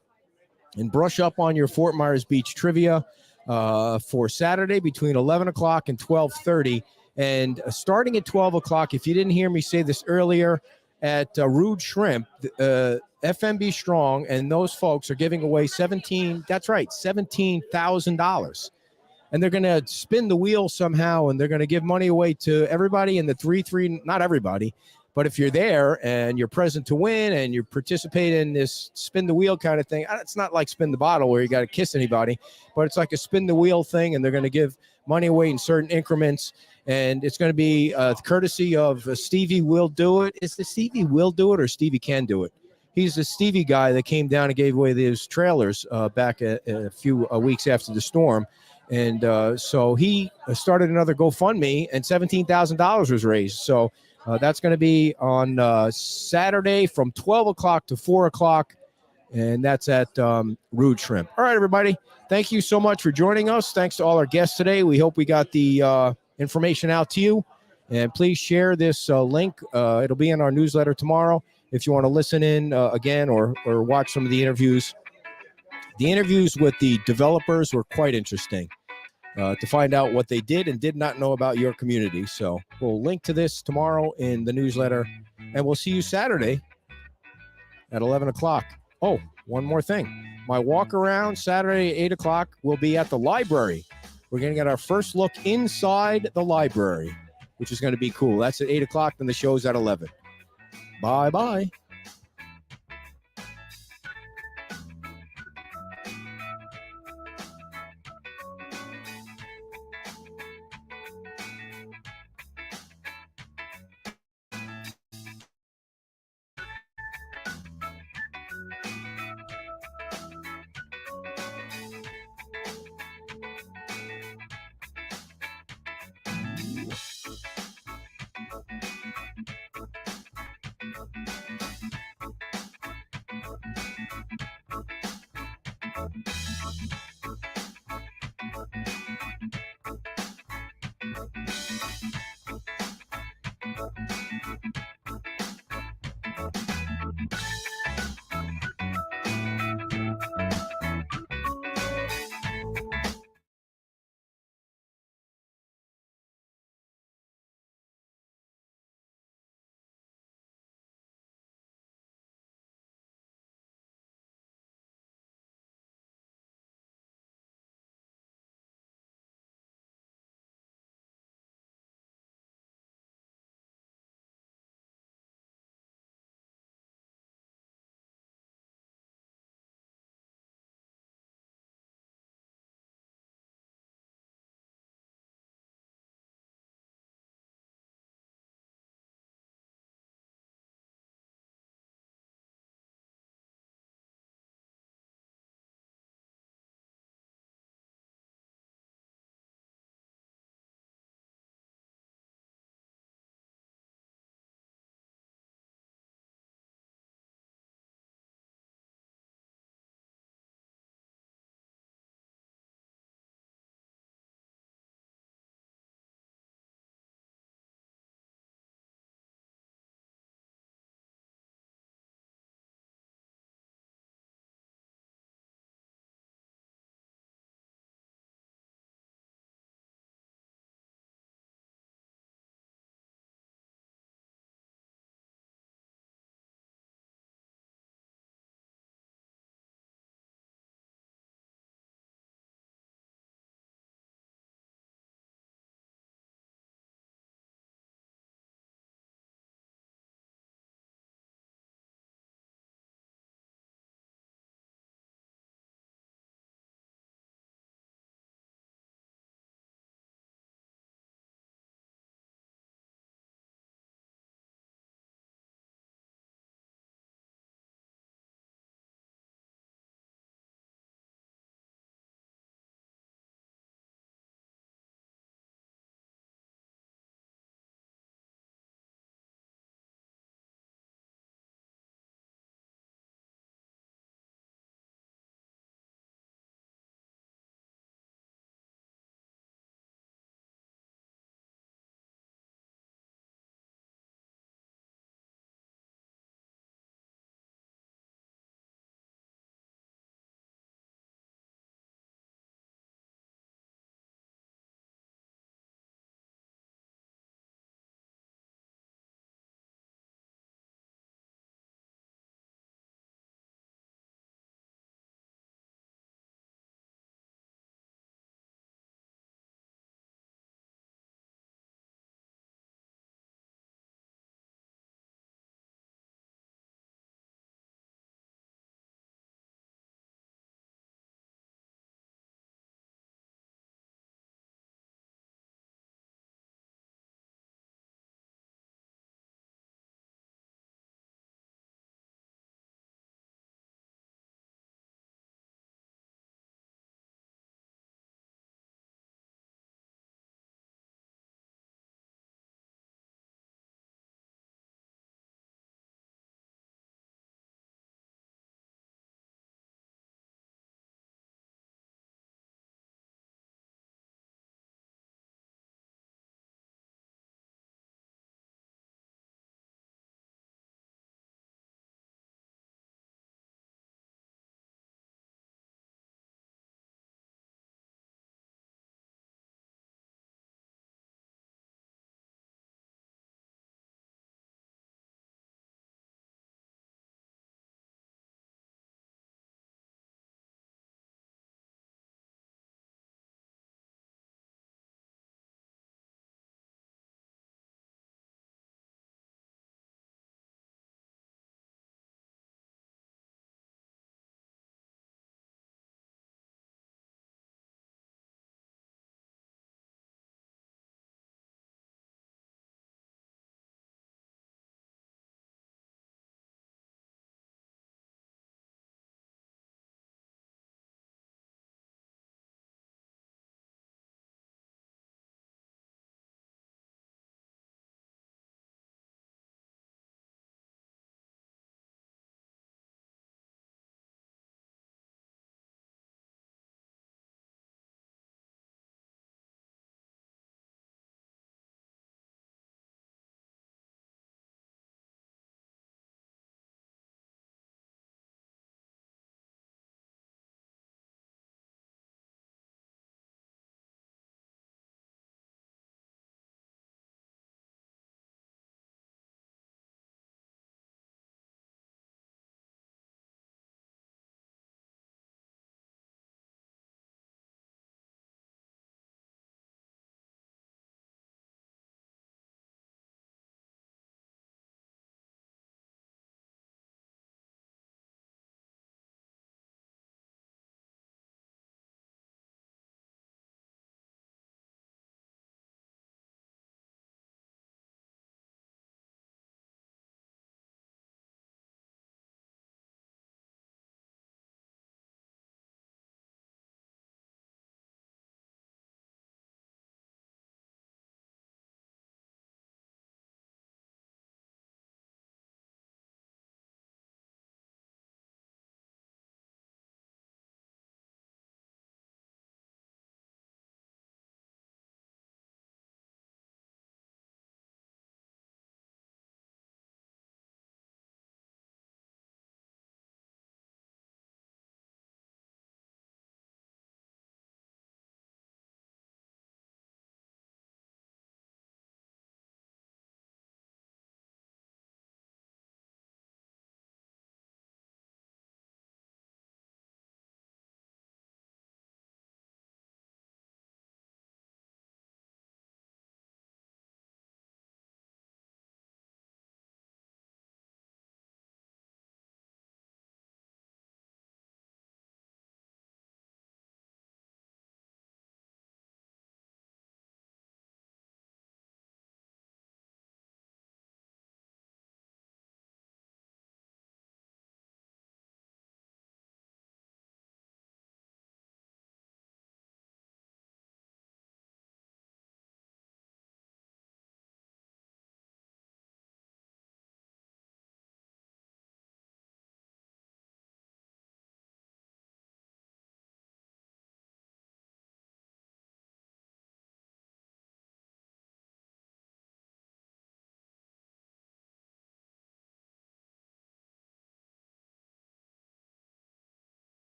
and brush up on your Fort Myers Beach trivia for Saturday between 11 o'clock and 12:30. And starting at 12 o'clock, if you didn't hear me say this earlier, at Rude Shrimp, FMB Strong, and those folks are giving away $17,000. And they're going to spin the wheel somehow, and they're going to give money away to everybody in the 3-3, not everybody, but if you're there and you're present to win and you participate in this spin the wheel kind of thing, it's not like spin the bottle where you got to kiss anybody, but it's like a spin the wheel thing, and they're going to give money away in certain increments. And it's going to be courtesy of Stevie Will Do It. Is it Stevie Will Do It or Stevie Can Do It? He's the Stevie guy that came down and gave away those trailers back a few weeks after the storm. And so he started another GoFundMe, and $17,000 was raised. So that's going to be on Saturday from 12 o'clock to 4 o'clock. And that's at Rude Shrimp. All right, everybody. Thank you so much for joining us. Thanks to all our guests today. We hope we got the information out to you. And please share this link. It'll be in our newsletter tomorrow if you want to listen in again or watch some of the interviews. The interviews with the developers were quite interesting to find out what they did and did not know about your community. So we'll link to this tomorrow in the newsletter, and we'll see you Saturday at 11 o'clock. Oh, one more thing. My walk around Saturday at 8 o'clock will be at the library. We're going to get our first look inside the library, which is going to be cool. That's at 8 o'clock, then the show's at 11. Bye-bye.